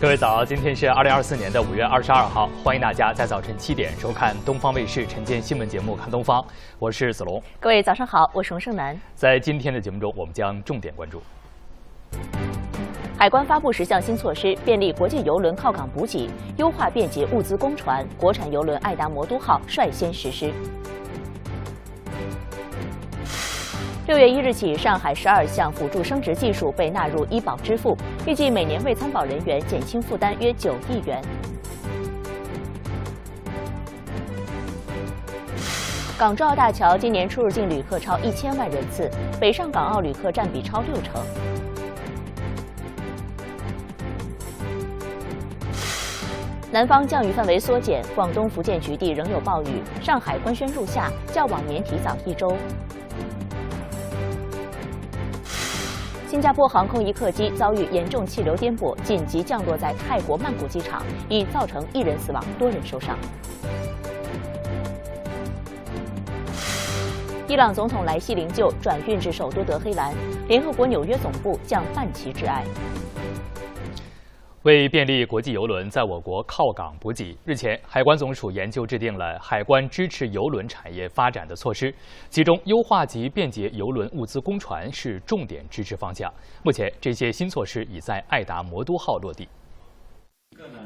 各位早，今天是2024年的5月22号，欢迎大家在早晨7点收看东方卫视晨间新闻节目《看东方》，我是子龙。各位早上好，我是洪胜男。在今天的节目中，我们将重点关注：海关发布10项新措施，便利国际邮轮靠港补给，优化便捷物资公船。国产邮轮爱达魔都号率先实施。6月1日起，上海12项辅助生殖技术被纳入医保支付，预计每年为参保人员减轻负担约9亿元。港珠澳大桥今年出入境旅客超1000万人次，北上港澳旅客占比超60%。南方降雨范围缩减，广东、福建局地仍有暴雨，上海官宣入夏，较往年提早1周。新加坡航空一客机遭遇严重气流颠簸，紧急降落在泰国曼谷机场，已造成1人死亡，多人受伤。伊朗总统莱西灵柩转运至首都德黑兰，联合国纽约总部将半旗致哀。为便利国际邮轮在我国靠港补给，日前，海关总署研究制定了海关支持邮轮产业发展的措施，其中优化及便捷邮轮物资公船是重点支持方向。目前，这些新措施已在爱达魔都号落地。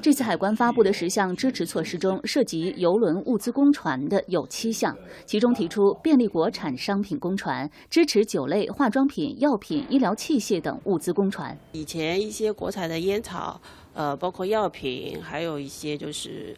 这次海关发布的10项支持措施中，涉及邮轮物资公船的有7项，其中提出便利国产商品公船，支持酒类、化妆品、药品、医疗器械等物资公船。以前一些国产的烟草，包括药品，还有一些就是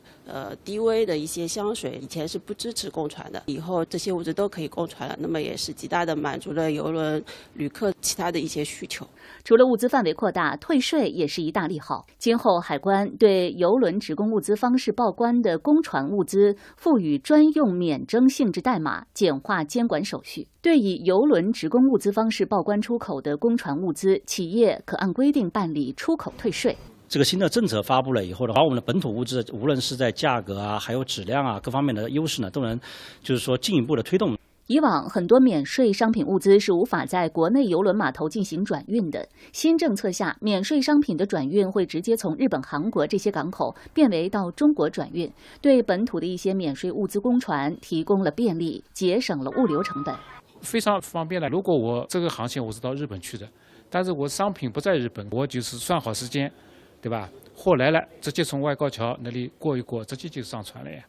低危的一些香水，以前是不支持公船的，以后这些物质都可以公船了，那么也是极大的满足了邮轮旅客其他的一些需求。除了物资范围扩大，退税也是一大利好。今后海关对邮轮职工物资方式报关的公船物资赋予专用免征性质代码，简化监管手续。对以邮轮职工物资方式报关出口的公船物资，企业可按规定办理出口退税。这个新的政策发布了以后的话，我们的本土物资无论是在价格啊，还有质量啊各方面的优势呢，都能就是说进一步的推动。以往很多免税商品物资是无法在国内邮轮码头进行转运的。新政策下，免税商品的转运会直接从日本、韩国这些港口变为到中国转运，对本土的一些免税物资公船提供了便利，节省了物流成本，非常方便了。如果我这个航线我是到日本去的，但是我商品不在日本，我就是算好时间，对吧？货来了，直接从外高桥那里过一过，直接就上船了呀，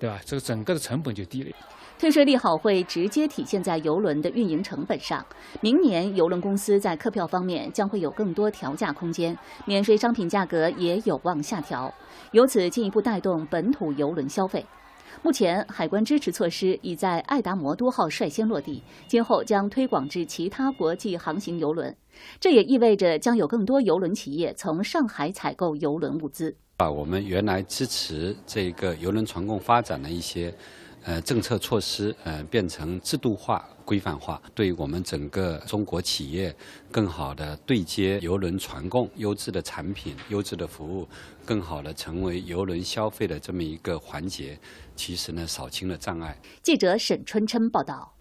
对吧？这个整个的成本就低了。退税利好会直接体现在邮轮的运营成本上。明年邮轮公司在客票方面将会有更多调价空间，免税商品价格也有望下调，由此进一步带动本土邮轮消费。目前，海关支持措施已在爱达魔都号率先落地，今后将推广至其他国际航行邮轮。这也意味着将有更多邮轮企业从上海采购邮轮物资。把我们原来支持这个邮轮船供发展的一些政策措施变成制度化、规范化，对我们整个中国企业更好的对接邮轮船供优质的产品、优质的服务，更好的成为邮轮消费的这么一个环节，其实呢扫清了障碍。记者沈春琛报道。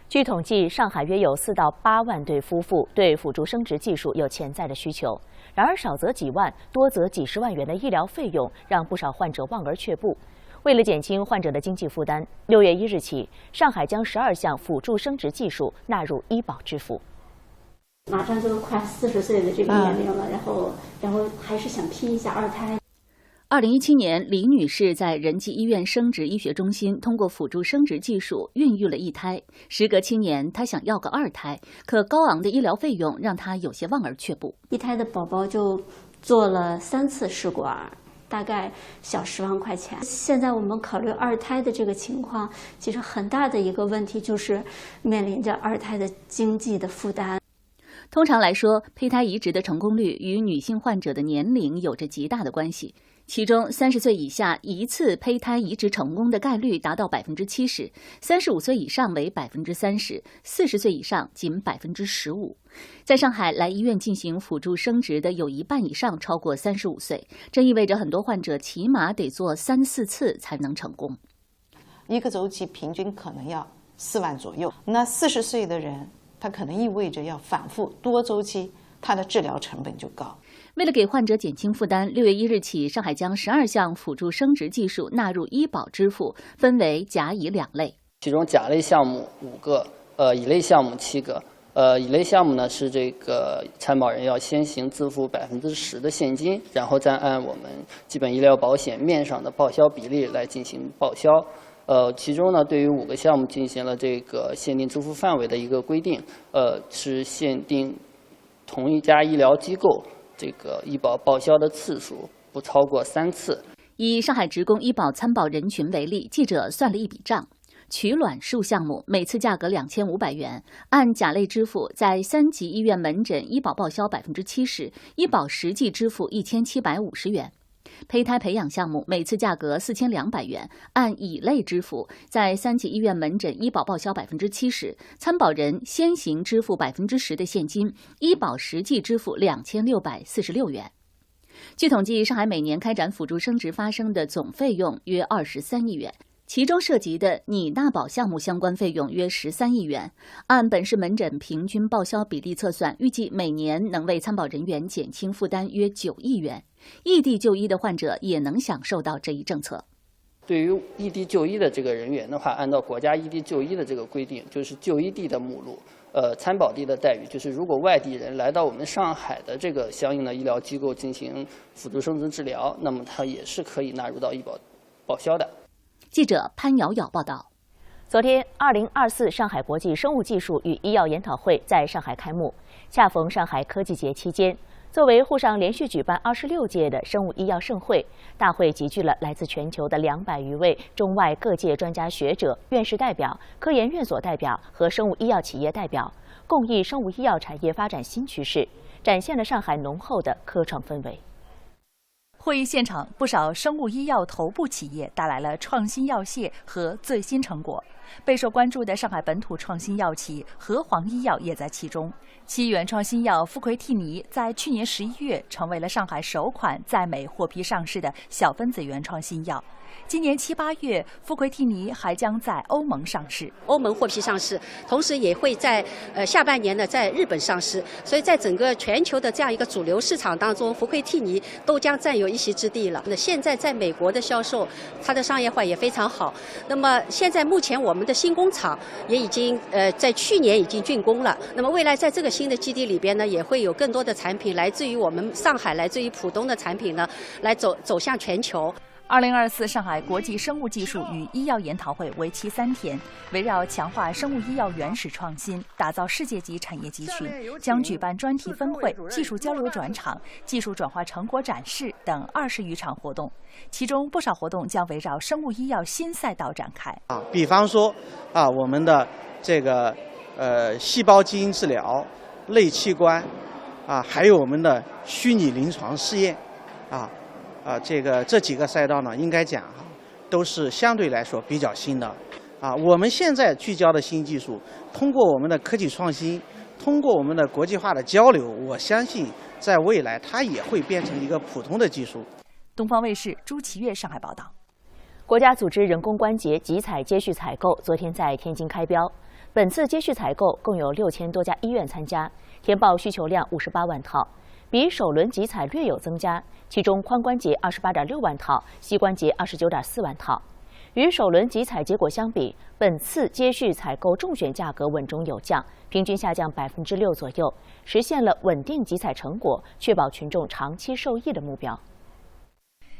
据统计，上海约有4到8万对夫妇对辅助生殖技术有潜在的需求，然而少则几万，多则几十万元的医疗费用让不少患者望而却步。为了减轻患者的经济负担，6月1日起，上海将12项辅助生殖技术纳入医保支付。马上就快40岁的这个年龄了，然后还是想拼一下2胎。2017年，李女士在仁济医院生殖医学中心通过辅助生殖技术孕育了1胎。时隔7年，她想要个2胎，可高昂的医疗费用让她有些望而却步。1胎的宝宝就做了3次试管，大概小10万块钱。现在我们考虑2胎的这个情况，其实很大的一个问题就是面临着2胎的经济的负担。通常来说，胚胎移植的成功率与女性患者的年龄有着极大的关系。其中30岁以下1次胚胎移植成功的概率达到70%，35岁以上为30%，40岁以上仅15%。在上海来医院进行辅助生殖的有1半以上超过35岁，这意味着很多患者起码得做3、4次才能成功。一个周期平均可能要4万左右，那40岁的人，他可能意味着要反复多周期它的治疗成本就高。为了给患者减轻负担，6月1日起，上海将12项辅助生殖技术纳入医保支付，分为甲乙2类。其中甲类项目5个，乙类项目7个。乙类项目呢是这个参保人要先行自付10%的现金，然后再按我们基本医疗保险面上的报销比例来进行报销。其中呢，对于5个项目进行了这个限定支付范围的一个规定，是限定同一家医疗机构这个医保报销的次数不超过3次。以上海职工医保参保人群为例，记者算了一笔账。取卵术项目每次价格2500元，按甲类支付，在3级医院门诊医保报销70%，医保实际支付1750元。胚胎培养项目每次价格4200元，按乙类支付，在3级医院门诊医保报销70%，参保人先行支付10%的现金，医保实际支付2646元。据统计，上海每年开展辅助生殖发生的总费用约23亿元。其中涉及的拟纳保项目相关费用约13亿元，按本市门诊平均报销比例测算，预计每年能为参保人员减轻负担约9亿元。异地就医的患者也能享受到这一政策。对于异地就医的这个人员的话，按照国家异地就医的这个规定，就是就医地的目录，参保地的待遇，就是如果外地人来到我们上海的这个相应的医疗机构进行辅助生殖治疗，那么它也是可以纳入到医保报销的。记者潘瑶瑶报道。昨天，2024上海国际生物技术与医药研讨会在上海开幕，恰逢上海科技节期间。作为沪上连续举办26届的生物医药盛会，大会集聚了来自全球的200余位中外各界专家学者、院士代表、科研院所代表和生物医药企业代表，共议生物医药产业发展新趋势，展现了上海浓厚的科创氛围。会议现场，不少生物医药头部企业带来了创新药械和最新成果。备受关注的上海本土创新药企和黄医药也在其中。其原创新药福奎替尼在去年11月成为了上海首款在美获批上市的小分子原创新药。今年7、8月，福奎替尼还将在欧盟上市，欧盟获批上市，同时也会在下半年呢在日本上市。所以在整个全球的这样一个主流市场当中，福奎替尼都将占有一席之地了。那现在在美国的销售，它的商业化也非常好。那么现在目前我们的新工厂也已经在去年已经竣工了。那么未来在这个新的基地里边呢，也会有更多的产品来自于我们上海、来自于浦东的产品呢，来走向全球。2024上海国际生物技术与医药研讨会为期3天，围绕强化生物医药原始创新，打造世界级产业集群，将举办专题分会、技术交流转场、技术转化成果展示等20余场活动。其中不少活动将围绕生物医药新赛道展开。比方说我们的这个细胞基因治疗、类器官还有我们的虚拟临床试验这几个赛道呢，应该讲都是相对来说比较新的我们现在聚焦的新技术，通过我们的科技创新，通过我们的国际化的交流，我相信在未来它也会变成一个普通的技术。东方卫视朱其月上海报道。国家组织人工关节集采接续采购昨天在天津开标，本次接续采购共有6000多家医院参加，填报需求量58万套。比首轮集采略有增加，其中髋关节28.6万套，膝关节29.4万套。与首轮集采结果相比，本次接续采购中选价格稳中有降，平均下降6%左右，实现了稳定集采成果，确保群众长期受益的目标。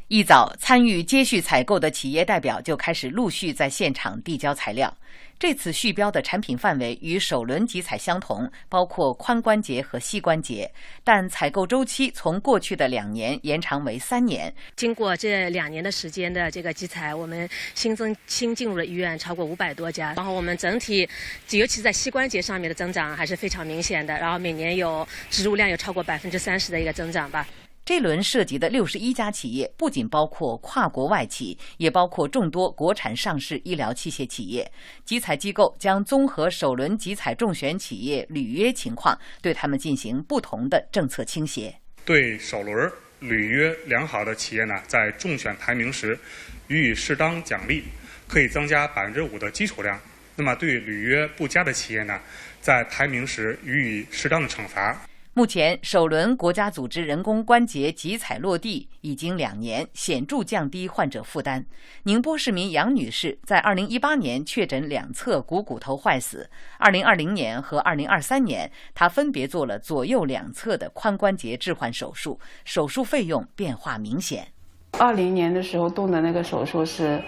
一早，参与接续采购的企业代表就开始陆续在现场递交材料。这次续标的产品范围与首轮集采相同，包括髋关节和膝关节，但采购周期从过去的2年延长为3年。经过这2年的时间的这个集采，我们新进入的医院超过500多家，然后我们整体，尤其在膝关节上面的增长还是非常明显的，然后每年有植入量有超过30%的一个增长吧。这轮涉及的61家企业，不仅包括跨国外企，也包括众多国产上市医疗器械企业。集采机构将综合首轮集采中选企业履约情况，对他们进行不同的政策倾斜。对首轮履约良好的企业呢，在中选排名时予以适当奖励，可以增加5%的基础量。那么对履约不佳的企业呢，在排名时予以适当的惩罚。目前，首轮国家组织人工关节集采落地已经2年，显著降低患者负担。宁波市民杨女士在2018年确诊两侧股头坏死，2020年和2023年，她分别做了左右两侧的髋关节置换手术，手术费用变化明显。20年的时候动的那个手术是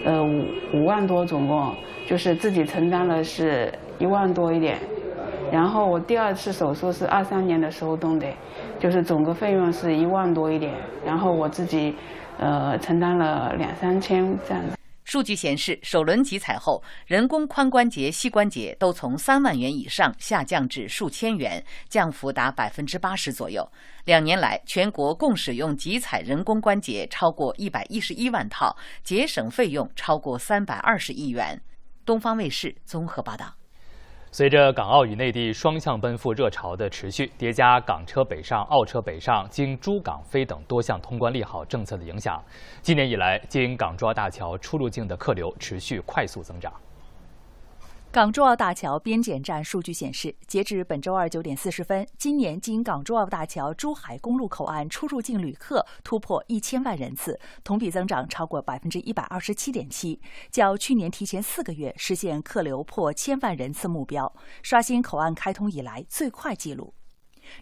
，5万多，总共就是自己承担了是1万多一点。然后我第2次手术是23年的时候动的，就是总个费用是1万多一点，然后我自己承担了2-3千这样子。数据显示，首轮集采后，人工髋关节、膝关节都从3万元以上下降至数千元，降幅达80%左右。2年来，全国共使用集采人工关节超过111万套，节省费用超过320亿元。东方卫视综合报道。随着港澳与内地双向奔赴热潮的持续，叠加港车北上、澳车北上、经珠港飞等多项通关利好政策的影响，今年以来经港珠澳大桥出入境的客流持续快速增长。港珠澳大桥边检站数据显示，截至本周二9点40分，今年经港珠澳大桥珠海公路口岸出入境旅客突破1000万人次，同比增长超过127.7%，较去年提前4个月实现客流破1000万人次目标，刷新口岸开通以来最快纪录。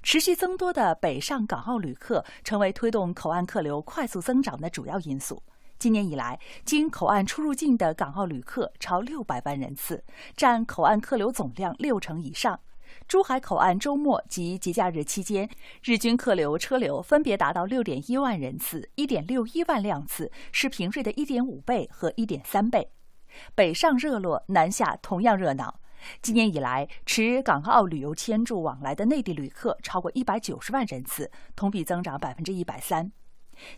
持续增多的北上港澳旅客成为推动口岸客流快速增长的主要因素。今年以来，经口岸出入境的港澳旅客超600万人次，占口岸客流总量60%以上。珠海口岸周末及节假日期间，日均客流车流分别达到6.1万人次、1.61万辆次，是平日的1.5倍和1.3倍。北上热络，南下同样热闹。今年以来，持港澳旅游签注往来的内地旅客超过190万人次，同比增长130%。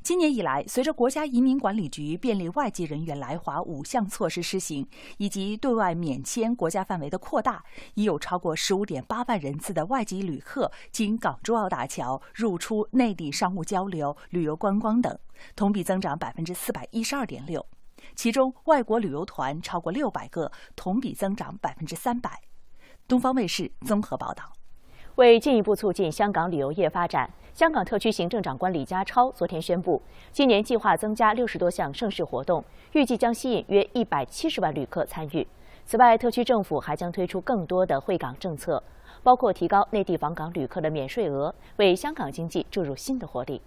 今年以来，随着国家移民管理局便利外籍人员来华5项措施施行，以及对外免签国家范围的扩大，已有超过15.8万人次的外籍旅客经港珠澳大桥入出内地商务交流、旅游观光等，同比增长412.6%。其中，外国旅游团超过600个，同比增长300%。东方卫视综合报道。为进一步促进香港旅游业发展，香港特区行政长官李家超昨天宣布，今年计划增加60多项盛事活动，预计将吸引约170万旅客参与。此外，特区政府还将推出更多的惠港政策，包括提高内地访港旅客的免税额，为香港经济注入新的活力。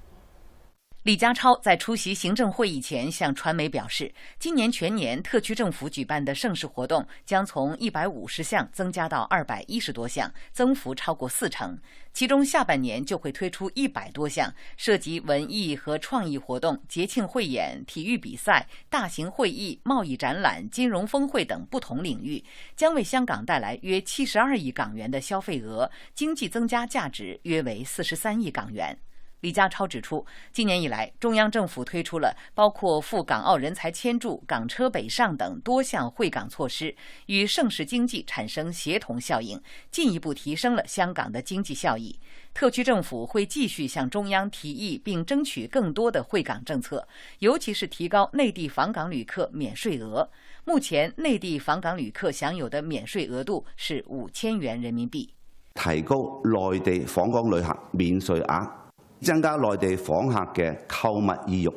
李家超在出席行政会议前向传媒表示，今年全年特区政府举办的盛事活动将从150项增加到210多项，增幅超过40%。其中下半年就会推出100多项，涉及文艺和创意活动、节庆汇演、体育比赛、大型会议、贸易展览、金融峰会等不同领域，将为香港带来约72亿港元的消费额，经济增加价值约为43亿港元。李家超指出，今年以来，中央政府推出了包括赴港澳人才签注、港车北上等多项惠港措施，与盛事经济产生协同效应，进一步提升了香港的经济效益。特区政府会继续向中央提议并争取更多的惠港政策，尤其是提高内地访港旅客免税额。目前，内地访港旅客享有的免税额度是5000元人民币。提高內地訪港旅客免稅額，增加內地訪客嘅購物意欲，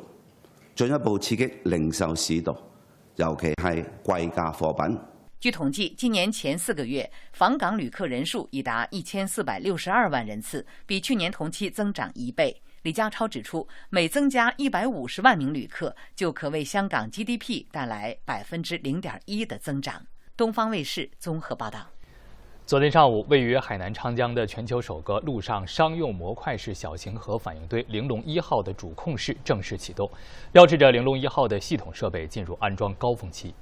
進一步刺激零售市道，尤其係貴價貨品。據統計，今年前4個月，訪港旅客人數已達1462萬人次，比去年同期增長1倍。李家超指出，每增加150萬名旅客，就可為香港 GDP 帶來0.1%的增長。東方衛視綜合報道。昨天上午，位于海南昌江的全球首个陆上商用模块式小型核反应堆玲珑1号的主控室正式启动，标志着玲珑1号的系统设备进入安装高峰期。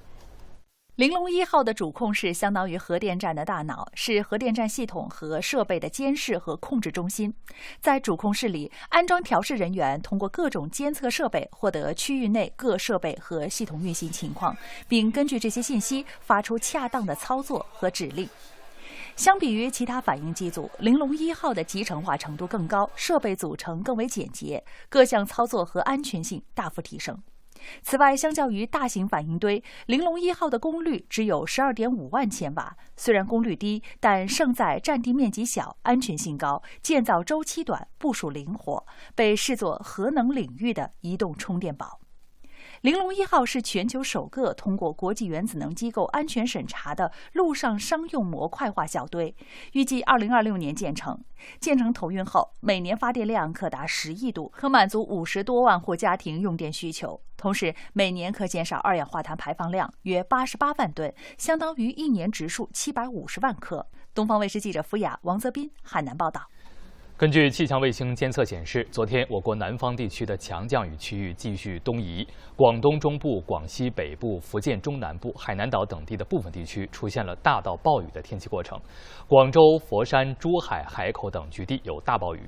玲珑1号的主控室相当于核电站的大脑，是核电站系统和设备的监视和控制中心。在主控室里，安装调试人员通过各种监测设备获得区域内各设备和系统运行情况，并根据这些信息发出恰当的操作和指令。相比于其他反应机组，玲珑1号的集成化程度更高，设备组成更为简洁，各项操作和安全性大幅提升。此外，相较于大型反应堆，玲珑1号的功率只有12.5万千瓦。虽然功率低，但胜在占地面积小、安全性高、建造周期短、部署灵活，被视作核能领域的移动充电宝。玲珑1号是全球首个通过国际原子能机构安全审查的陆上商用模块化小堆，预计2026年建成。建成投运后，每年发电量可达10亿度，可满足50多万户家庭用电需求。同时，每年可减少二氧化碳排放量约88万吨，相当于一年植树750万棵。东方卫视记者付雅、王泽斌海南报道。根据气象卫星监测显示，昨天我国南方地区的强降雨区域继续东移，广东中部、广西北部、福建中南部、海南岛等地的部分地区出现了大到暴雨的天气过程。广州、佛山、珠海、海口等局地有大暴雨。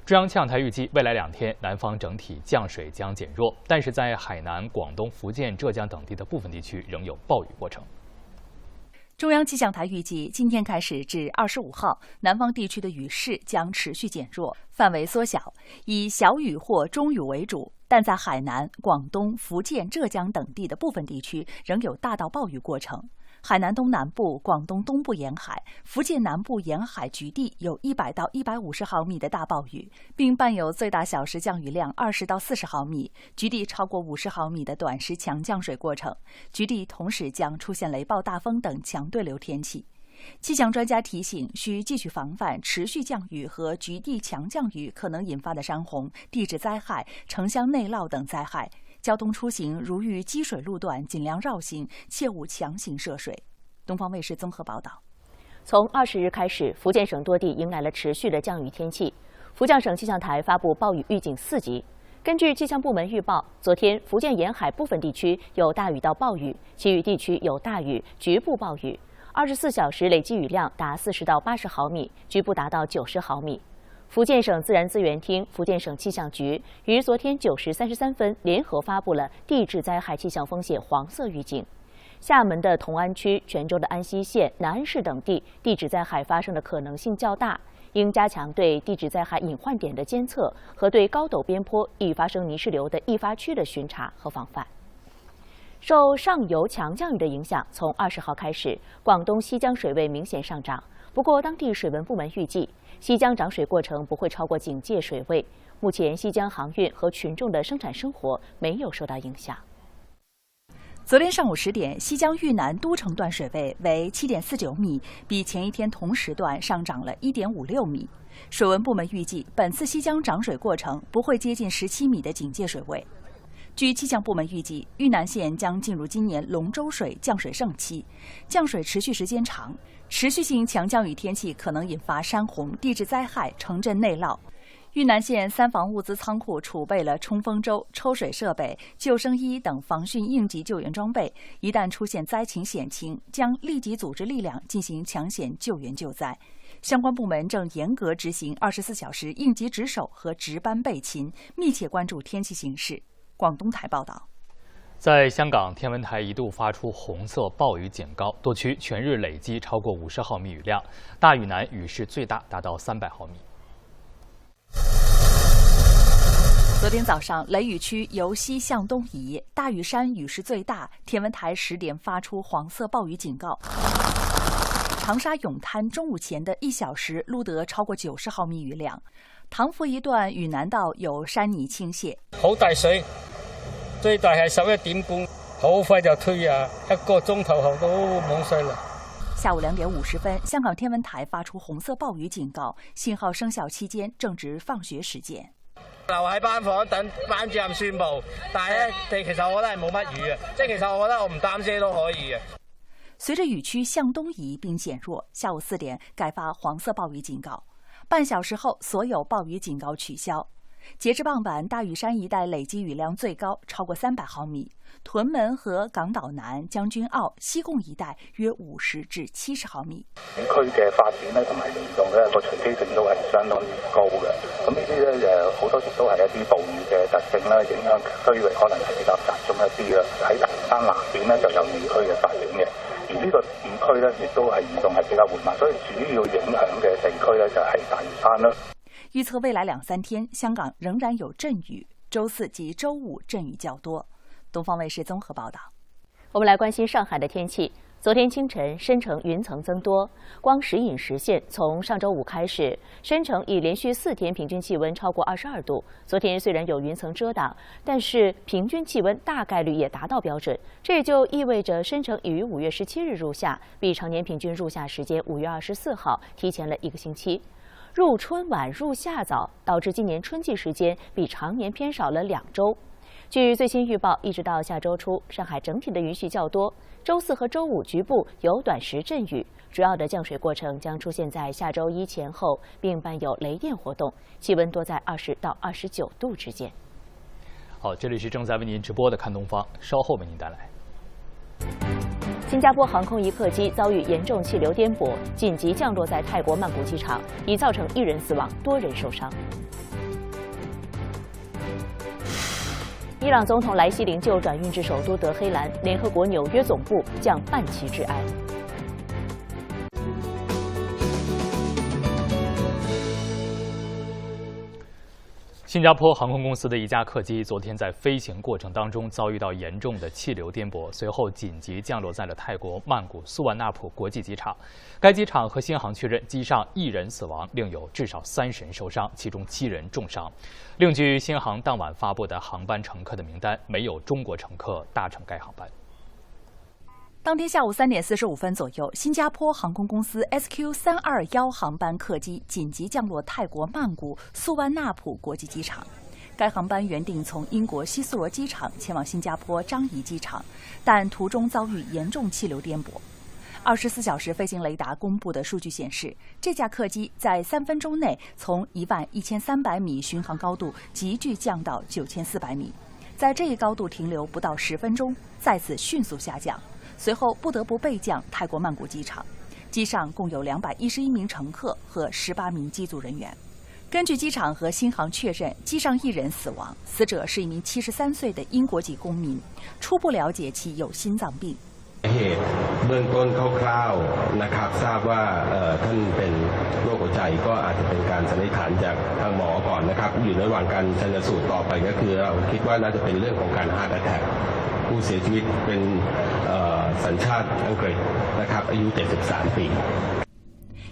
中央气象台预计，未来2天南方整体降水将减弱，但是在海南、广东、福建、浙江等地的部分地区仍有暴雨过程。中央气象台预计，今天开始至25号，南方地区的雨势将持续减弱，范围缩小，以小雨或中雨为主。但在海南、广东、福建、浙江等地的部分地区仍有大到暴雨过程。海南东南部、广东东部沿海、福建南部沿海局地有100到150毫米的大暴雨，并伴有最大小时降雨量20到40毫米，局地超过50毫米的短时强降水过程。局地同时将出现雷暴大风等强对流天气。气象专家提醒，需继续防范持续降雨和局地强降雨可能引发的山洪、地质灾害、城乡内涝等灾害。交通出行如遇积水路段，尽量绕行，切勿强行涉水。东方卫视综合报道。从20日开始，福建省多地迎来了持续的降雨天气。福建省气象台发布暴雨预警4级。根据气象部门预报，昨天福建沿海部分地区有大雨到暴雨，其余地区有大雨、局部暴雨，24小时累计雨量达40到80毫米，局部达到90毫米。福建省自然资源厅、福建省气象局于昨天9时33分联合发布了地质灾害气象风险黄色预警。厦门的同安区、泉州的安溪县、南安市等地地质灾害发生的可能性较大，应加强对地质灾害隐患点的监测和对高陡边坡易发生泥石流的易发区的巡查和防范。受上游强降雨的影响，从20号开始，广东西江水位明显上涨。不过，当地水文部门预计，西江涨水过程不会超过警戒水位。目前，西江航运和群众的生产生活没有受到影响。昨天上午10点，西江豫南都城段水位为7.49米，比前一天同时段上涨了1.56米。水文部门预计，本次西江涨水过程不会接近17米的警戒水位。据气象部门预计，豫南县将进入今年龙舟水降水盛期，降水持续时间长，持续性强降雨天气可能引发山洪、地质灾害、城镇内涝。豫南县3防物资仓库储备了冲锋舟、抽水设备、救生衣等防汛应急救援装备，一旦出现灾情险情，将立即组织力量进行抢险救援救灾。相关部门正严格执行24小时应急值守和值班备勤，密切关注天气形势。广东台报道。在香港，天文台一度发出红色暴雨警告，多区全日累积超过50毫米雨量，大屿南雨势最大达到300毫米。昨天早上，雷雨区由西向东移，大屿山雨势最大，天文台10点发出黄色暴雨警告。长沙泳滩中午前的1小时录得超過90毫米雨量，塘附一段嶼南道有山泥傾瀉。好大水，最大係11點半，好快就退啊，1個鐘頭後都冇水了。下午2點50分，香港天文台發出紅色暴雨警告，信號生效期間正值放學時間。留喺班房等班主任宣佈，但係咧，其實我覺得係冇乜雨嘅，即係其實我覺得我唔擔遮都可以嘅。隨着雨區向東移並減弱，下午4點改發黃色暴雨警告。半小時後，所有暴雨警告取消。截至傍晚，大嶼山一帶累積雨量最高超過300毫米，屯門和港島南、將軍澳、西貢一帶約50至70毫米。景區嘅發展咧同埋嚴重咧個隨機性都係相當之高嘅。咁呢啲咧好多時都係一啲暴雨嘅特性啦，影響區域可能係比較集中一啲啦。喺大嶼山南邊咧就有雨區嘅發展嘅，而呢個雨區咧亦都係移動係比較緩慢，所以主要影響嘅地區咧就係大嶼山啦。預測未來2-3天，香港仍然有陣雨，週4及週5陣雨較多。东方卫视综合报道。我们来关心上海的天气。昨天清晨，深成云层增多，光时隐时现。从上周五开始，深成已连续4天平均气温超过22度。昨天虽然有云层遮挡，但是平均气温大概率也达到标准。这也就意味着深成已于5月17日入夏，比常年平均入夏时间5月24号提前了1个星期。入春晚、入夏早，导致今年春季时间比常年偏少了2周。据最新预报，一直到下周初，上海整体的雨系较多。周4和周5局部有短时阵雨，主要的降水过程将出现在下周1前后，并伴有雷电活动，气温多在20到29度之间。好，这里是正在为您直播的看东方，稍后为您带来。新加坡航空一客机遭遇严重气流颠簸，紧急降落在泰国曼谷机场，已造成1人死亡，多人受伤。伊朗总统莱西灵柩转运至首都德黑兰，联合国纽约总部将半旗致哀。新加坡航空公司的一架客机昨天在飞行过程当中遭遇到严重的气流颠簸，随后紧急降落在了泰国曼谷苏万纳普国际机场。该机场和新航确认，机上1人死亡，另有至少30人受伤，其中7人重伤。另据新航当晚发布的航班乘客的名单，没有中国乘客搭乘该航班。当天下午3点45分左右，新加坡航空公司 SQ321航班客机紧急降落泰国曼谷苏万纳普国际机场。该航班原定从英国希斯罗机场前往新加坡樟宜机场，但途中遭遇严重气流颠簸。24小时飞行雷达公布的数据显示，这架客机在3分钟内从11300米巡航高度急剧降到9400米，在这一高度停留不到10分钟，再次迅速下降。随后不得不备降泰国曼谷机场，机上共有211名乘客和18名机组人员。根据机场和新航确认，机上1人死亡，死者是一名73岁的英国籍公民，初步了解其有心脏病。เหตุเบื้องต้นคร่าวๆนะครับทราบว่าท่านเป็นโรคหัวใจก็อาจจะเป็นการสันนิษฐานจากทางหมอก่อนนะครับอยู่ระหว่างการชันสูตรต่อไปก็คือเราคิดว่าน่าจะเป็นเรื่องของการ heart attack ผู้เสียชีวิตเป็นสัญชาติอังกฤษนะครับอายุ73ปี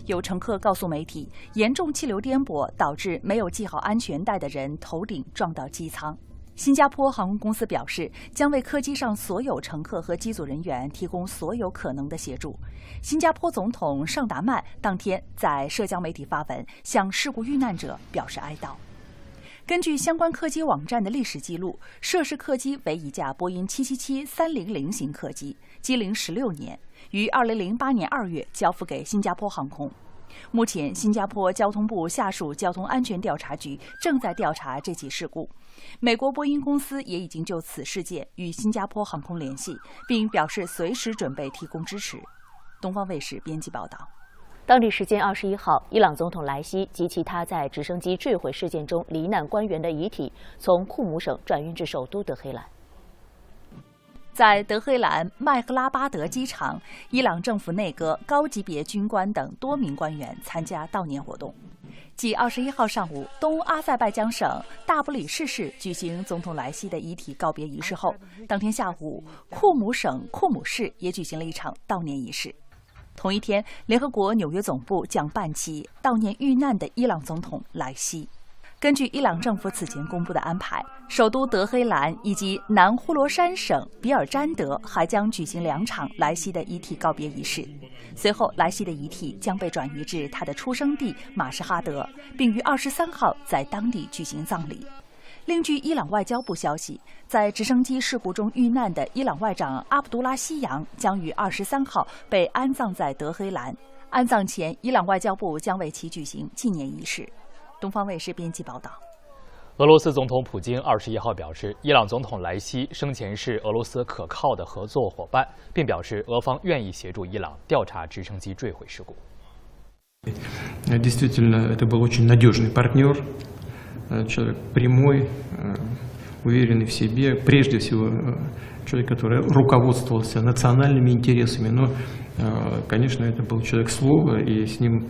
有乘客告诉媒体，严重气流颠簸导致没有系好安全带的人头顶撞到机舱。新加坡航空公司表示，将为客机上所有乘客和机组人员提供所有可能的协助。新加坡总统尚达曼当天在社交媒体发文，向事故遇难者表示哀悼。根据相关客机网站的历史记录，涉事客机为一架波音777-300型客机，机龄16年，于2008年2月交付给新加坡航空。目前，新加坡交通部下属交通安全调查局正在调查这起事故。美国波音公司也已经就此事件与新加坡航空联系，并表示随时准备提供支持。东方卫视编辑报道。当地时间21号，伊朗总统莱西及其他在直升机坠毁事件中罹难官员的遗体从库姆省转运至首都德黑兰。在德黑兰麦赫拉巴德机场，伊朗政府内阁、高级别军官等多名官员参加悼念活动。继21号上午东阿塞拜疆省大不里士市举行总统莱西的遗体告别仪式后，当天下午库姆省库姆市也举行了一场悼念仪式。同一天，联合国纽约总部将半旗悼念遇难的伊朗总统莱西。根据伊朗政府此前公布的安排，首都德黑兰以及南呼罗珊省比尔詹德还将举行2场莱西的遗体告别仪式。随后，莱西的遗体将被转移至他的出生地马什哈德，并于23号在当地举行葬礼。另据伊朗外交部消息，在直升机事故中遇难的伊朗外长阿卜杜拉希扬将于23号被安葬在德黑兰。安葬前，伊朗外交部将为其举行纪念仪式。东方卫视编辑报道。俄罗斯总统普京21号表示，伊朗总统莱西生前是俄罗斯可靠的合作伙伴，并表示俄方愿意协助伊朗调查直升机坠毁事故。Действительно, это был очень надежный партнер, человек прямой, уверенный в себе, прежде всего человек, который руководствовался национальными интересами, но Конечно, это был человек слова, и с ним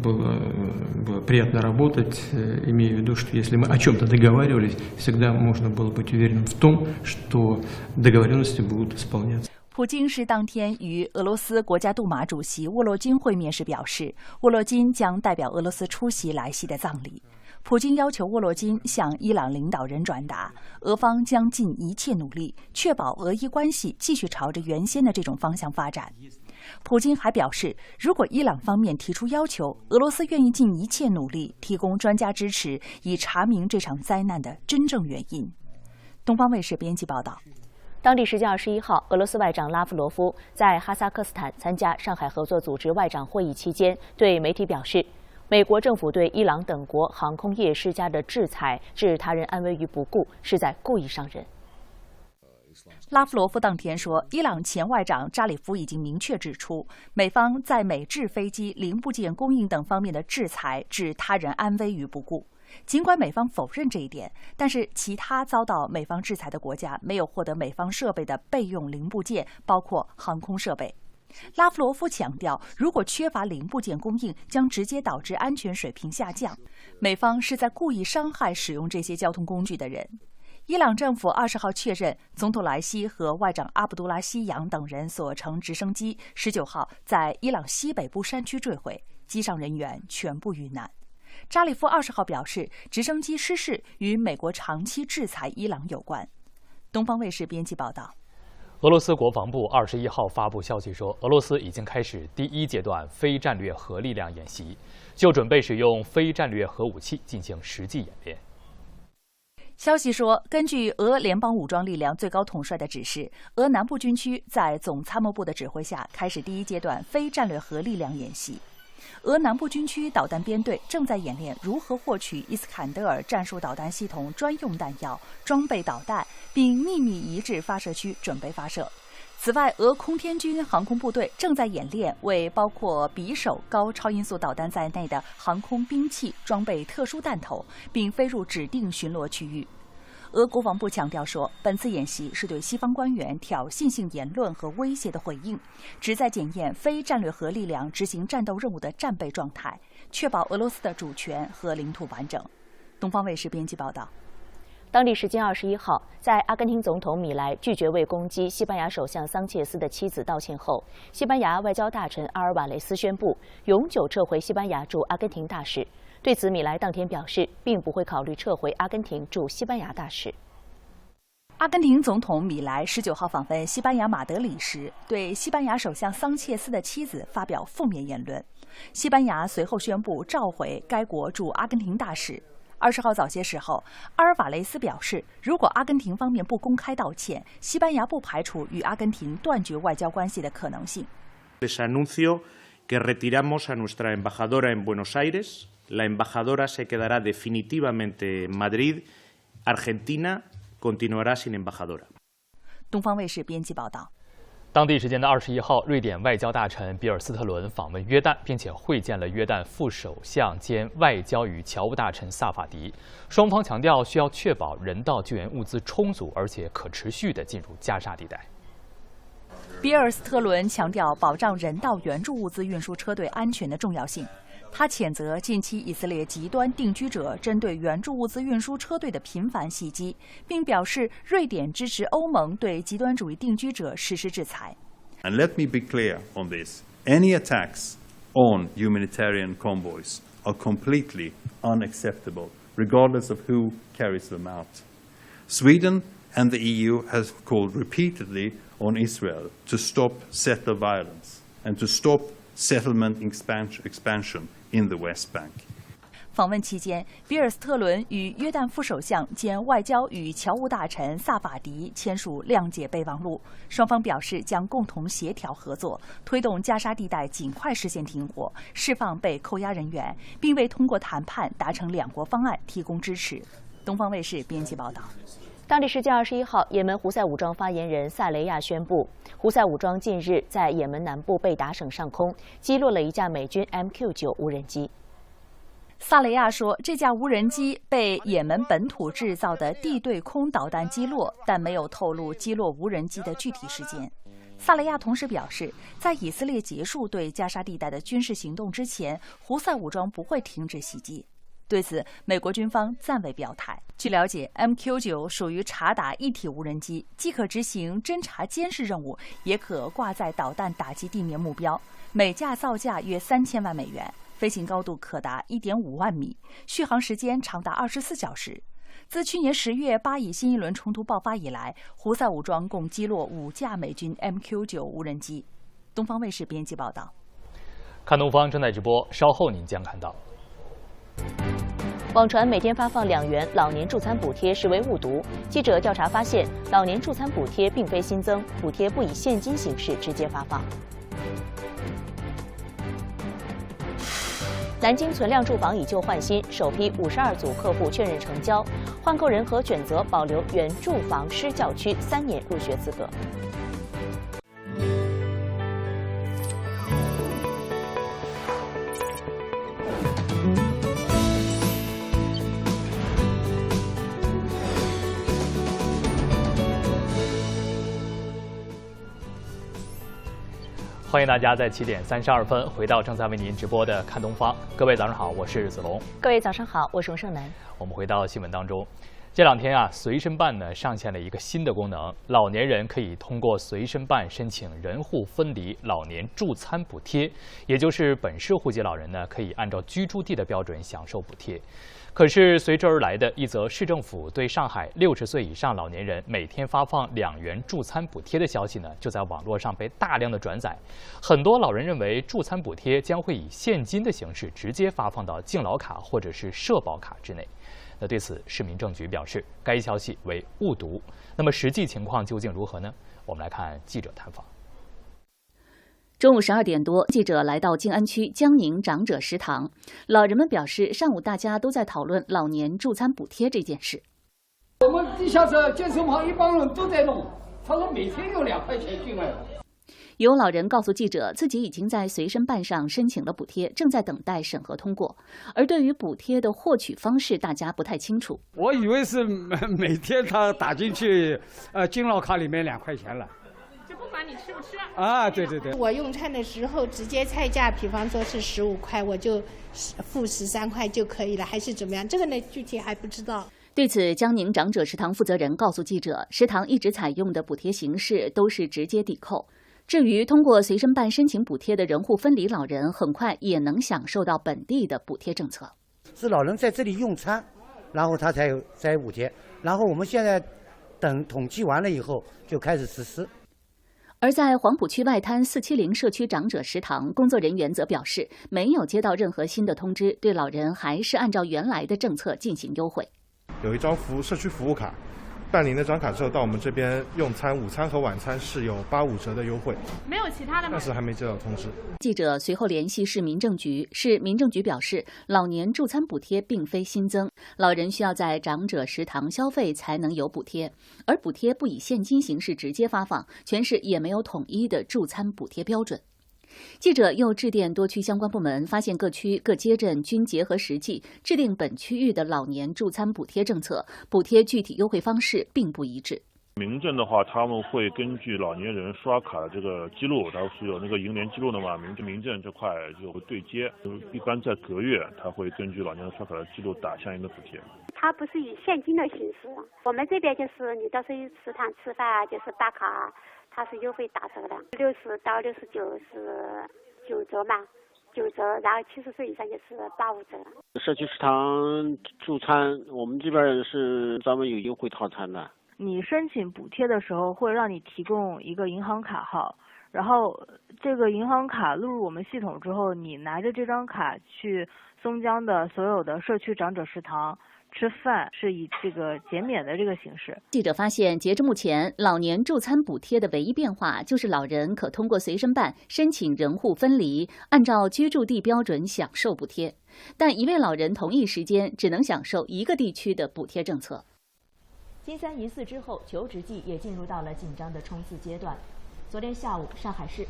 было приятно работать, имея в виду, что если мы о чем-то договаривались, всегда можно было быть уверенным в том, что договоренности будут исполняться. 普京是当天与俄罗斯国家杜马主席沃洛金会面时表示，沃洛金将代表俄罗斯出席来袭的葬礼。普京要求沃洛金向伊朗领导人转达，俄方将尽一切努力，确保俄伊关系继续朝着原先的这种方向发展。普京还表示，如果伊朗方面提出要求，俄罗斯愿意尽一切努力提供专家支持，以查明这场灾难的真正原因。东方卫视编辑报道。当地时间21号，俄罗斯外长拉夫罗夫在哈萨克斯坦参加上海合作组织外长会议期间，对媒体表示，美国政府对伊朗等国航空业施加的制裁置他人安危于不顾，是在故意伤人。拉夫罗夫当天说，伊朗前外长扎里夫已经明确指出，美方在美制飞机零部件供应等方面的制裁置他人安危于不顾。尽管美方否认这一点，但是其他遭到美方制裁的国家没有获得美方设备的备用零部件，包括航空设备。拉夫罗夫强调，如果缺乏零部件供应，将直接导致安全水平下降。美方是在故意伤害使用这些交通工具的人。伊朗政府20号确认，总统莱西和外长阿卜杜拉希扬等人所乘直升机19号在伊朗西北部山区坠毁，机上人员全部遇难。扎里夫20号表示，直升机失事与美国长期制裁伊朗有关。东方卫视编辑报道。俄罗斯国防部21号发布消息说，俄罗斯已经开始第1阶段非战略核力量演习，就准备使用非战略核武器进行实际演练。消息说，根据俄联邦武装力量最高统帅的指示，俄南部军区在总参谋部的指挥下开始第1阶段非战略核力量演习。俄南部军区导弹编队正在演练如何获取伊斯坎德尔战术导弹系统专用弹药、装备导弹，并秘密移至发射区准备发射。此外，俄空天军航空部队正在演练为包括匕首高超音速导弹在内的航空兵器装备特殊弹头，并飞入指定巡逻区域。俄国防部强调说，本次演习是对西方官员挑衅性言论和威胁的回应，旨在检验非战略核力量执行战斗任务的战备状态，确保俄罗斯的主权和领土完整。东方卫视编辑报道。当地时间21号，在阿根廷总统米莱拒绝为攻击西班牙首相桑切斯的妻子道歉后，西班牙外交大臣阿尔瓦雷斯宣布永久撤回西班牙驻阿根廷大使。对此，米莱当天表示，并不会考虑撤回阿根廷驻西班牙大使。阿根廷总统米莱19号访问西班牙马德里时，对西班牙首相桑切斯的妻子发表负面言论。西班牙随后宣布召回该国驻阿根廷大使。20号早些时候，阿尔瓦雷斯表示，如果阿根廷方面不公开道歉，西班牙不排除与阿根廷断绝外交关系的可能性。Les anuncio que retiramos a nuestra embajadora en Buenos Aires.La embajadora se quedará definitivamente en Madrid. Argentina continuará sin embajadora. 东方卫视编辑报道。当地时间的21号，瑞典外交大臣比尔斯特伦访问约旦，并且会见了约旦副首相兼外交与侨务大臣萨法迪。双方强调需要确保人道救援物资充足而且可持续地进入加沙地带。比尔斯特伦强调保障人道援助物资运输车队安全的重要性。他谴责近期以色列极端定居者针对援助物资运输车队的频繁袭击，并表示瑞典支持欧盟对极端主义定居者实施制裁。And let me be clear on this. Any attacks on humanitarian convoys are completely unacceptable, regardless of who carries them out. Sweden and the EU have called repeatedly on Israel to stop settler violence and to stop settlement expansion in the West Bank. 访问期间，比尔斯特伦与约旦副首相兼外交与侨务大臣萨法迪签署谅解备忘录，双方表示将共同协调合作，推动加沙地带尽快实现停火，释放被扣押人员，并为通过谈判达成两国方案提供支持。东方卫视编辑报道。当地时间21号，也门胡塞武装发言人萨雷亚宣布，胡塞武装近日在也门南部贝达省上空击落了一架美军 MQ-9 无人机。萨雷亚说，这架无人机被也门本土制造的地对空导弹击落，但没有透露击落无人机的具体时间。萨雷亚同时表示，在以色列结束对加沙地带的军事行动之前，胡塞武装不会停止袭击。对此，美国军方暂未表态。据了解 ，MQ9 属于察打一体无人机，既可执行侦察监视任务，也可挂载导弹打击地面目标。每架造价约3000万美元，飞行高度可达1.5万米，续航时间长达24小时。自去年10月巴以新一轮冲突爆发以来，胡塞武装共击落5架美军 MQ9 无人机。东方卫视编辑报道。看东方正在直播，稍后您将看到。网传每天发放2元老年助餐补贴实为误读。记者调查发现，老年助餐补贴并非新增，补贴不以现金形式直接发放。南京存量住房以旧换新，首批52组客户确认成交，换购人可选择保留原住房师教区3年入学资格。欢迎大家在7点32分回到正在为您直播的看东方。各位早上好，我是子龙。各位早上好，我是洪胜男。我们回到新闻当中，这2天啊，随身办呢上线了一个新的功能，老年人可以通过随身办申请人户分离老年助餐补贴，也就是本市户籍老人呢可以按照居住地的标准享受补贴。可是随之而来的一则市政府对上海60岁以上老年人每天发放2元助餐补贴的消息呢，就在网络上被大量的转载。很多老人认为助餐补贴将会以现金的形式直接发放到敬老卡或者是社保卡之内。那对此，市民政局表示该消息为误读。那么实际情况究竟如何呢？我们来看记者探访。中午12点多，记者来到静安区江宁长者食堂，老人们表示，上午大家都在讨论老年助餐补贴这件事。我们地下室健身房一帮人都在弄，他说每天有2块钱进来。有老人告诉记者，自己已经在随身办上申请了补贴，正在等待审核通过。而对于补贴的获取方式，大家不太清楚。我以为是每天他打进去，敬老卡里面2块钱了。不管你吃不吃啊，对对对。我用餐的时候直接菜价，比方说是15块，我就付13块就可以了，还是怎么样？这个呢，具体还不知道。对此，江宁长者食堂负责人告诉记者，食堂一直采用的补贴形式都是直接抵扣。至于通过随身办申请补贴的人户分离老人，很快也能享受到本地的补贴政策。是老人在这里用餐，然后他才有补贴，然后我们现在等统计完了以后就开始实施。而在黄浦区外滩470社区长者食堂，工作人员则表示，没有接到任何新的通知，对老人还是按照原来的政策进行优惠。有一张社区服务卡，办理那张卡之后到我们这边用餐，午餐和晚餐是有85折的优惠。没有其他的吗？但是还没接到通知。记者随后联系市民政局，市民政局表示，老年助餐补贴并非新增，老人需要在长者食堂消费才能有补贴，而补贴不以现金形式直接发放，全市也没有统一的助餐补贴标准。记者又致电多区相关部门，发现各区各街镇均结合实际制定本区域的老年助餐补贴政策，补贴具体优惠方式并不一致。民政的话，他们会根据老年人刷卡的这个记录，然后是有那个银联记录的嘛，民政这块就会对接，一般在隔月，他会根据老年人刷卡的记录打相应的补贴。它不是以现金的形式，我们这边就是你到食堂吃饭啊，就是打卡，它是优惠打折的，60到69是9折嘛，9折，然后70岁以上就是85折。社区食堂助餐，我们这边是专门有优惠套餐的。你申请补贴的时候会让你提供一个银行卡号，然后这个银行卡录入我们系统之后，你拿着这张卡去松江的所有的社区长者食堂吃饭，是以这个减免的这个形式。记者发现，截至目前，老年助餐补贴的唯一变化就是老人可通过随身办申请人户分离，按照居住地标准享受补贴，但一位老人同一时间只能享受一个地区的补贴政策。金3银4之后，求职季也进入到了紧张的冲刺阶段。昨天下午，上海市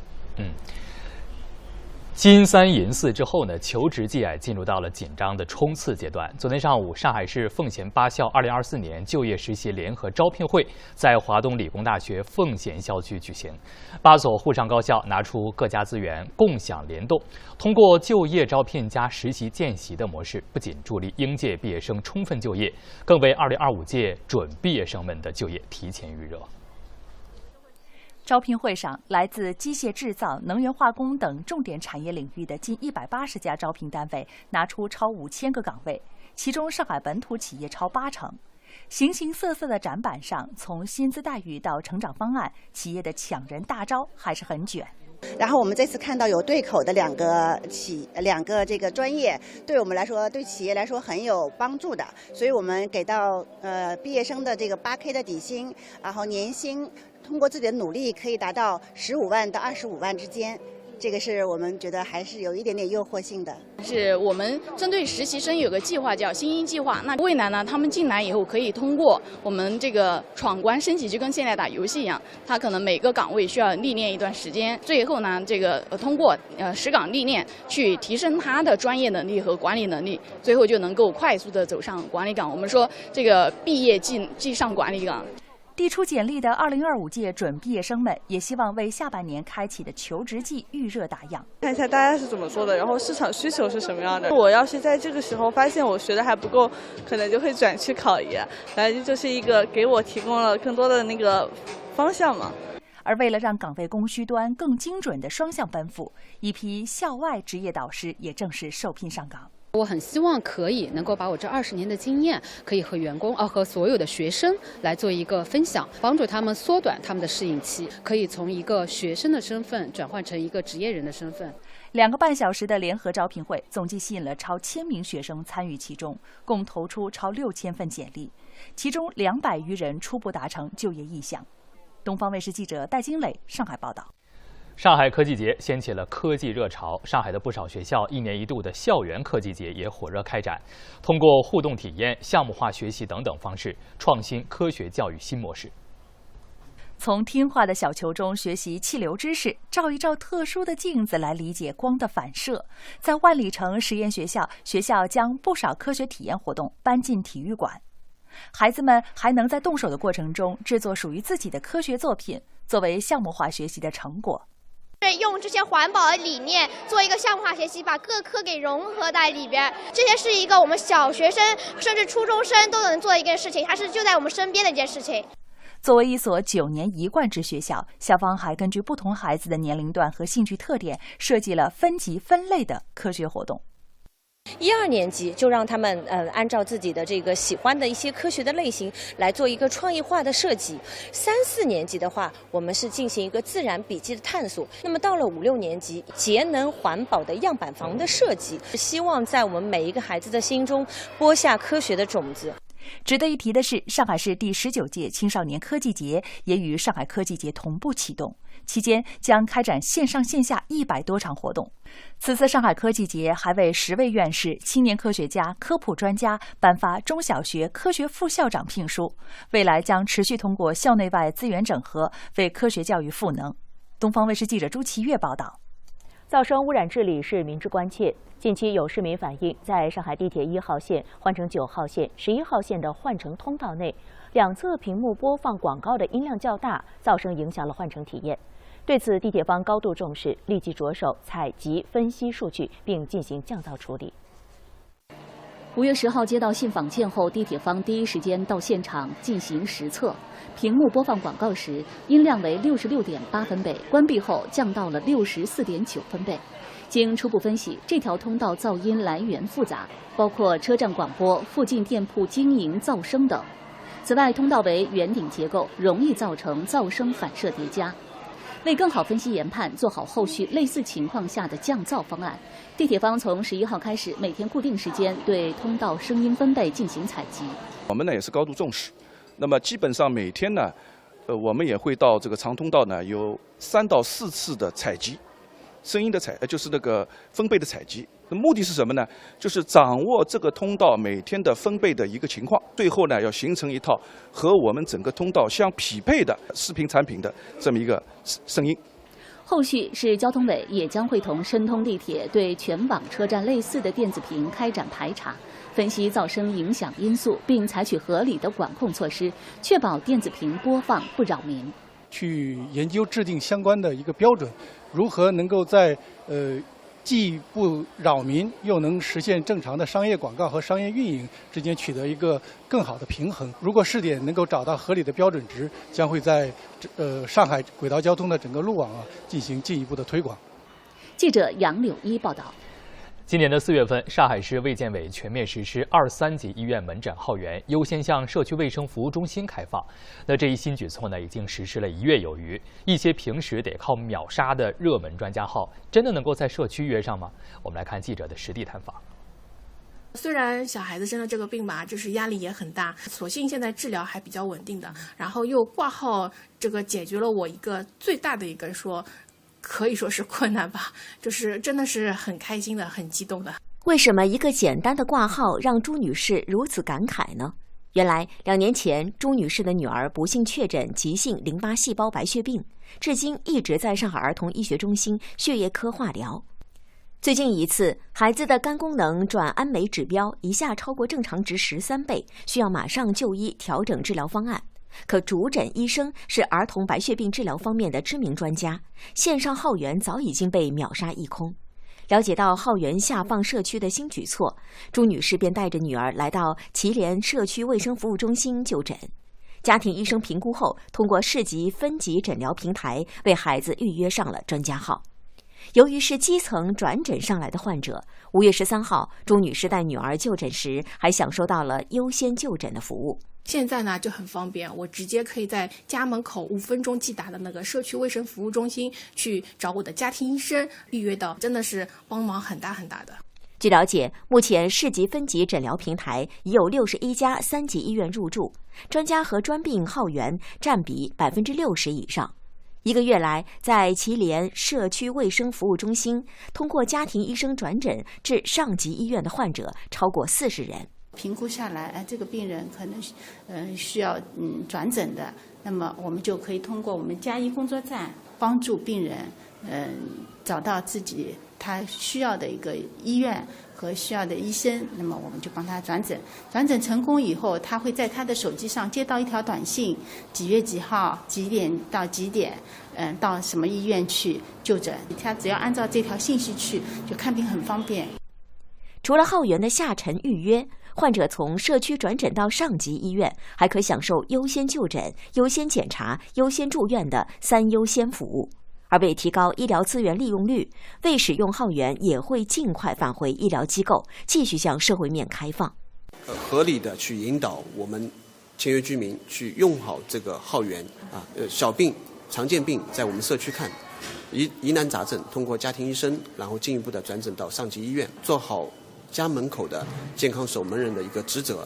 金3银4之后呢，求职季进入到了紧张的冲刺阶段。昨天上午，上海市奉贤8校2024年就业实习联合招聘会在华东理工大学奉贤校区举行。8所沪上高校拿出各家资源，共享联动，通过就业招聘加实习见习的模式，不仅助力应届毕业生充分就业，更为2025届准毕业生们的就业提前预热。招聘会上，来自机械制造、能源化工等重点产业领域的近180家招聘单位拿出超5000个岗位，其中上海本土企业超80%。形形色色的展板上，从薪资待遇到成长方案，企业的抢人大招还是很卷。然后我们这次看到有对口的两个这个专业，对我们来说，对企业来说很有帮助的，所以我们给到毕业生的这个8K 的底薪，然后年薪。通过自己的努力，可以达到15万到25万之间，这个是我们觉得还是有一点点诱惑性的。是我们针对实习生有个计划叫新英计划，那未来呢，他们进来以后可以通过我们这个闯关升级，就跟现在打游戏一样，他可能每个岗位需要历练一段时间，最后呢，这个通过实岗历练去提升他的专业能力和管理能力，最后就能够快速的走上管理岗。我们说这个毕业即上管理岗。递出简历的2025届准毕业生们也希望为下半年开启的求职季预热打样，看一下大家是怎么说的，然后市场需求是什么样的。我要是在这个时候发现我学的还不够，可能就会转去考研，反正就是一个给我提供了更多的那个方向嘛。而为了让岗位供需端更精准的双向奔赴，一批校外职业导师也正式受聘上岗。我很希望可以能够把我这20年的经验，可以和员工和所有的学生来做一个分享，帮助他们缩短他们的适应期，可以从一个学生的身份转换成一个职业人的身份。2个半小时的联合招聘会，总计吸引了超1000名学生参与其中，共投出超6000份简历，其中200余人初步达成就业意向。东方卫视记者戴金磊上海报道。上海科技节掀起了科技热潮，上海的不少学校1年1度的校园科技节也火热开展，通过互动体验、项目化学习等等方式，创新科学教育新模式。从听话的小球中学习气流知识，照一照特殊的镜子来理解光的反射。在万里城实验学校，学校将不少科学体验活动搬进体育馆，孩子们还能在动手的过程中制作属于自己的科学作品，作为项目化学习的成果。用这些环保的理念做一个项目化学习，把各科给融合在里边。这些是一个我们小学生甚至初中生都能做的一件事情，它是就在我们身边的一件事情。作为一所9年一贯制学校，校方还根据不同孩子的年龄段和兴趣特点，设计了分级分类的科学活动。1、2年级就让他们按照自己的这个喜欢的一些科学的类型来做一个创意化的设计。3、4年级的话，我们是进行一个自然笔记的探索。那么到了5、6年级，节能环保的样板房的设计，希望在我们每一个孩子的心中播下科学的种子。值得一提的是，上海市第19届青少年科技节也与上海科技节同步启动，期间将开展线上线下100多场活动。此次上海科技节还为10位院士、青年科学家、科普专家颁发中小学科学副校长聘书，未来将持续通过校内外资源整合，为科学教育赋能。东方卫视记者朱其月报道。噪声污染治理是民之关切。近期有市民反映，在上海地铁1号线换乘9号线、11号线的换乘通道内，两侧屏幕播放广告的音量较大，噪声影响了换乘体验。对此，地铁方高度重视，立即着手采集、分析数据，并进行降噪处理。5月10号接到信访件后，地铁方第一时间到现场进行实测。屏幕播放广告时，音量为66.8分贝，关闭后降到了64.9分贝。经初步分析，这条通道噪音来源复杂，包括车站广播、附近店铺经营噪声等。此外，通道为圆顶结构，容易造成噪声反射叠加。为更好分析研判，做好后续类似情况下的降噪方案，地铁方从11号开始，每天固定时间对通道声音分贝进行采集。我们呢也是高度重视，那么基本上每天呢，我们也会到这个长通道呢有3到4次的采集，声音的就是那个分贝的采集。那目的是什么呢？就是掌握这个通道每天的分贝的一个情况，最后呢要形成一套和我们整个通道相匹配的视频产品的这么一个声音。后续市交通委也将会同申通地铁对全网车站类似的电子屏开展排查，分析噪声影响因素，并采取合理的管控措施，确保电子屏播放不扰民。去研究制定相关的一个标准，如何能够在既不扰民，又能实现正常的商业广告和商业运营之间取得一个更好的平衡。如果试点能够找到合理的标准值，将会在上海轨道交通的整个路网进行进一步的推广。记者杨柳一报道。今年的4月份，上海市卫健委全面实施2、3级医院门诊号源优先向社区卫生服务中心开放。那这一新举措呢，已经实施了1月有余。一些平时得靠秒杀的热门专家号，真的能够在社区约上吗？我们来看记者的实地探访。虽然小孩子生了这个病吧，就是压力也很大，所幸现在治疗还比较稳定的，然后又挂号，这个解决了我一个最大的一个可以说是困难吧，就是真的是很开心的，很激动的。为什么一个简单的挂号让朱女士如此感慨呢？原来2年前，朱女士的女儿不幸确诊急性淋巴细胞白血病，至今一直在上海儿童医学中心血液科化疗。最近一次，孩子的肝功能转氨酶指标一下超过正常值13倍，需要马上就医调整治疗方案。可主诊医生是儿童白血病治疗方面的知名专家，线上号源早已经被秒杀一空。了解到号源下放社区的新举措，朱女士便带着女儿来到祁连社区卫生服务中心就诊。家庭医生评估后，通过市级分级诊疗平台为孩子预约上了专家号。由于是基层转诊上来的患者，5月13号，朱女士带女儿就诊时还享受到了优先就诊的服务。现在呢就很方便，我直接可以在家门口5分钟即达的那个社区卫生服务中心去找我的家庭医生预约到，真的是帮忙很大很大的。据了解，目前市级分级诊疗平台已有61家3级医院入驻，专家和专病号源占比60%以上。1个月来，在祁连社区卫生服务中心，通过家庭医生转诊至上级医院的患者超过40人。评估下来，这个病人可能需要转诊的，那么我们就可以通过我们家医工作站帮助病人找到自己他需要的一个医院和需要的医生，那么我们就帮他转诊。转诊成功以后，他会在他的手机上接到一条短信，几月几号几点到几点，到什么医院去就诊。他只要按照这条信息去，就看病很方便。除了号源的下沉预约，患者从社区转诊到上级医院，还可享受优先就诊、优先检查、优先住院的3优先服务。而为提高医疗资源利用率，未使用号源也会尽快返回医疗机构，继续向社会面开放。合理的去引导我们签约居民去用好这个号源小病、常见病在我们社区看，疑难杂症通过家庭医生，然后进一步的转诊到上级医院，做好家门口的健康守门人的一个职责。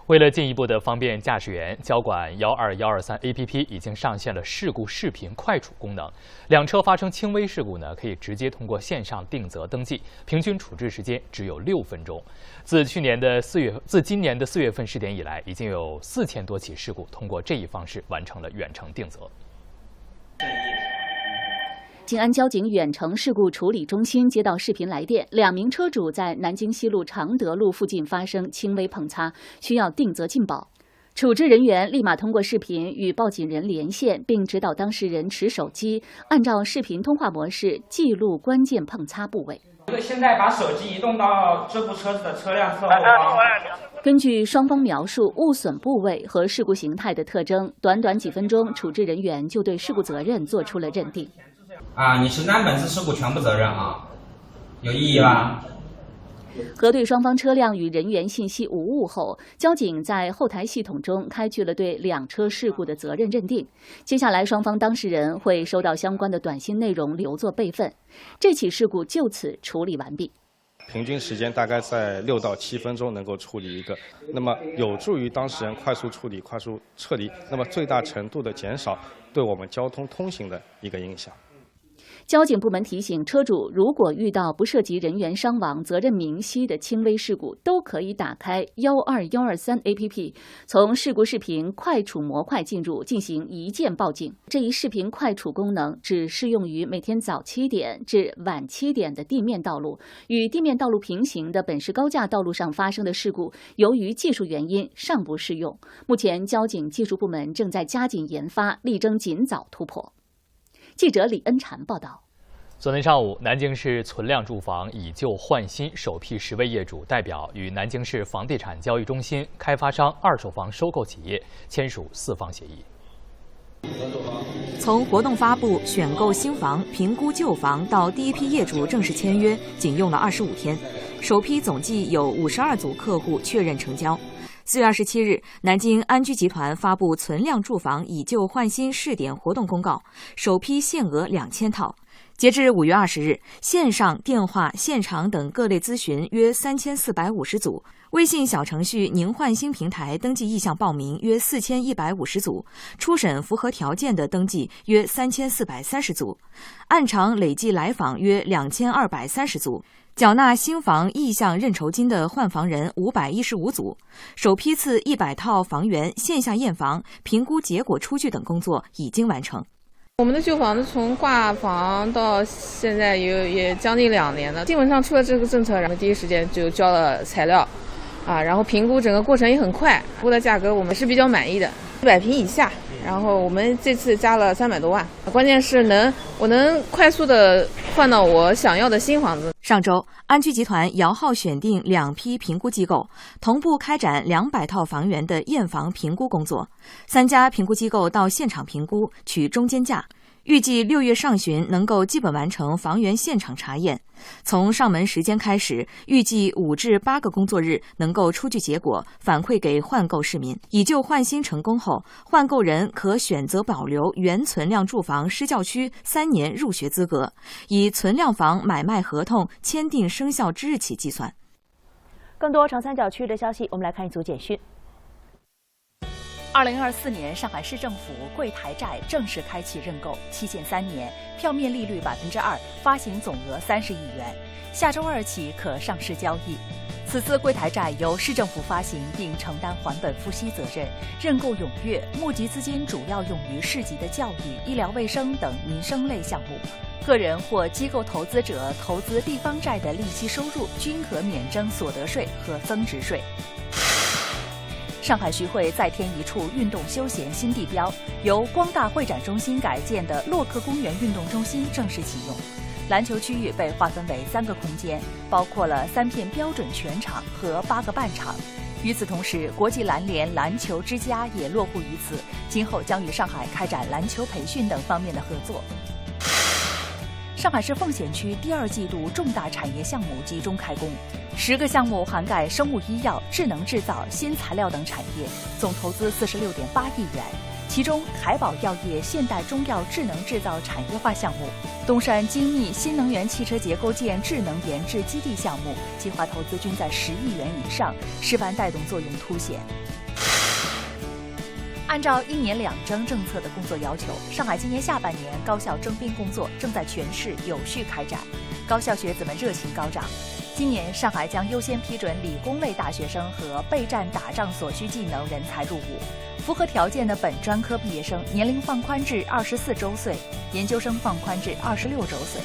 为了进一步的方便驾驶员，交管12123 APP 已经上线了事故视频快处功能。两车发生轻微事故呢，可以直接通过线上定责登记，平均处置时间只有6分钟。自今年的4月份试点以来，已经有4000多起事故通过这一方式完成了远程定责。静安交警远程事故处理中心接到视频来电，2名车主在南京西路常德路附近发生轻微碰擦，需要定责进保。处置人员立马通过视频与报警人连线，并指导当事人持手机按照视频通话模式记录关键碰擦部位。现在把手机移动到这部车子的车辆侧后方。根据双方描述误损部位和事故形态的特征，短短几分钟，处置人员就对事故责任做出了认定。你承担本次事故全部责任有异议吧？核对双方车辆与人员信息无误后，交警在后台系统中开具了对2车事故的责任认定。接下来，双方当事人会收到相关的短信内容留作备份。这起事故就此处理完毕。平均时间大概在6到7分钟能够处理一个，那么有助于当事人快速处理、快速撤离，那么最大程度的减少对我们交通通行的一个影响。交警部门提醒车主，如果遇到不涉及人员伤亡、责任明晰的轻微事故，都可以打开12123 APP， 从事故视频快处模块进入，进行一键报警。这一视频快处功能只适用于每天早7点至晚7点的地面道路，与地面道路平行的本市高架道路上发生的事故，由于技术原因尚不适用。目前，交警技术部门正在加紧研发，力争尽早突破。记者李恩婵报道。昨天上午，南京市存量住房以旧换新首批10位业主代表与南京市房地产交易中心开发商二手房收购企业签署4方协议。从活动发布、选购新房、评估旧房到第一批业主正式签约，仅用了25天。首批总计有52组客户确认成交。4月27日，南京安居集团发布存量住房以旧换新试点活动公告，首批限额2000套。截至5月20日，线上、电话、现场等各类咨询约3450组，微信小程序宁换新平台登记意向报名约4150组，初审符合条件的登记约3430组，按场累计来访约2230组，缴纳新房意向认筹金的换房人515组，首批次100套房源线下验房、评估结果出具等工作已经完成。我们的旧房子从挂房到现在也将近2年了，基本上出了这个政策，然后第一时间就交了材料，然后评估整个过程也很快，评估的价格我们是比较满意的，100平以下。然后我们这次加了300多万，关键是我能快速的换到我想要的新房子。上周，安居集团摇号选定2批评估机构，同步开展200套房源的验房评估工作，3家评估机构到现场评估，取中间价。预计6月上旬能够基本完成房源现场查验，从上门时间开始，预计5至8个工作日能够出具结果，反馈给换购市民。以旧换新成功后，换购人可选择保留原存量住房市郊区3年入学资格，以存量房买卖合同签订生效之日起计算。更多长三角区域的消息，我们来看一组简讯。2024年，上海市政府柜台债正式开启认购，期限3年，票面利率2%，发行总额30亿元，下周2起可上市交易。此次柜台债由市政府发行，并承担还本付息责任，认购踊跃，募集资金主要用于市级的教育、医疗卫生等民生类项目。个人或机构投资者投资地方债的利息收入均可免征所得税和增值税。上海徐汇再添一处运动休闲新地标，由光大会展中心改建的洛克公园运动中心正式启用。篮球区域被划分为3个空间，包括了3片标准全场和8个半场。与此同时，国际篮联篮球之家也落户于此，今后将与上海开展篮球培训等方面的合作。上海市奉贤区第2季度重大产业项目集中开工，10个项目涵盖生物医药、智能制造、新材料等产业，总投资46.8亿元。其中，海宝药业现代中药智能制造产业化项目、东山精密新能源汽车结构件智能研制基地项目，计划投资均在10亿元以上，示范带动作用凸显。按照1年2征政策的工作要求，上海今年下半年高校征兵工作正在全市有序开展，高校学子们热情高涨。今年，上海将优先批准理工类大学生和备战打仗所需技能人才入伍，符合条件的本专科毕业生年龄放宽至24周岁，研究生放宽至26周岁。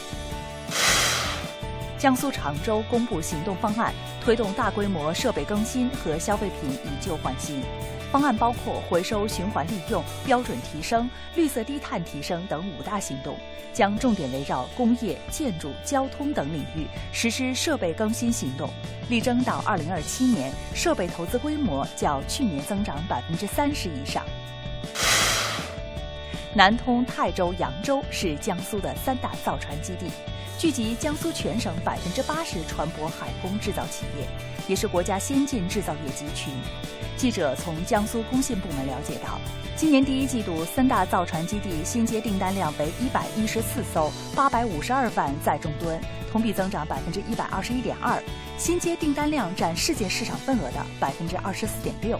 江苏常州公布行动方案，推动大规模设备更新和消费品以旧换新。方案包括回收循环利用、标准提升、绿色低碳提升等5大行动，将重点围绕工业、建筑、交通等领域实施设备更新行动，力争到2027年设备投资规模较去年增长30%以上。南通、泰州、扬州是江苏的3大造船基地，聚集江苏全省80%船舶海工制造企业，也是国家先进制造业集群。记者从江苏工信部门了解到，今年第1季度3大造船基地新接订单量为114艘，852万载重吨，同比增长121.2%，新接订单量占世界市场份额的24.6%。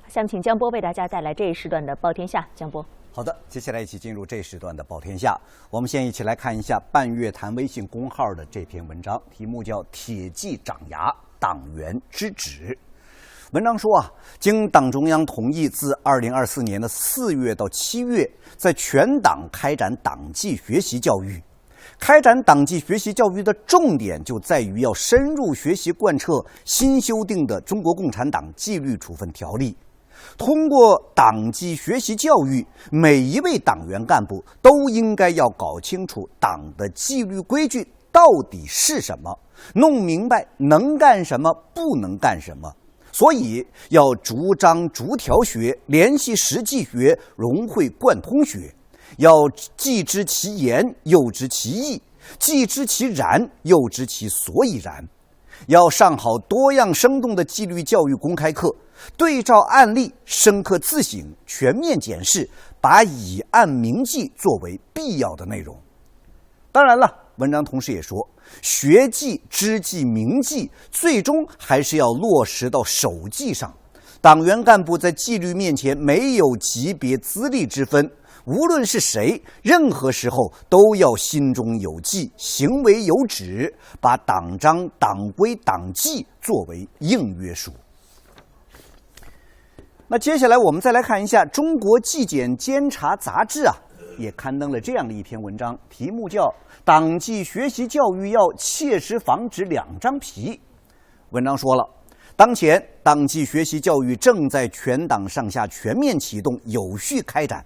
下面请江波为大家带来这一时段的报天下。江波。好的，接下来一起进入这时段的《报天下》。我们先一起来看一下半月谈微信公号的这篇文章，题目叫《铁骑长牙，党员之旨》。文章说经党中央同意，自2024年的4月到7月，在全党开展党纪学习教育。开展党纪学习教育的重点就在于要深入学习贯彻新修订的《中国共产党纪律处分条例》。通过党纪学习教育，每一位党员干部都应该要搞清楚党的纪律规矩到底是什么，弄明白能干什么，不能干什么。所以要逐章逐条学，联系实际学，融会贯通学，要既知其言，又知其意，既知其然，又知其所以然。要上好多样生动的纪律教育公开课，对照案例，深刻自省，全面检视，把以案明记作为必要的内容。当然了，文章同时也说，学纪、知纪、明纪，最终还是要落实到守纪上。党员干部在纪律面前没有级别资历之分，无论是谁，任何时候都要心中有纪，行为有止，把党章、党规、党纪作为硬约束。那接下来我们再来看一下《中国纪检监察杂志》也刊登了这样的一篇文章，题目叫《党纪学习教育要切实防止两张皮》。文章说了，当前党纪学习教育正在全党上下全面启动，有序开展。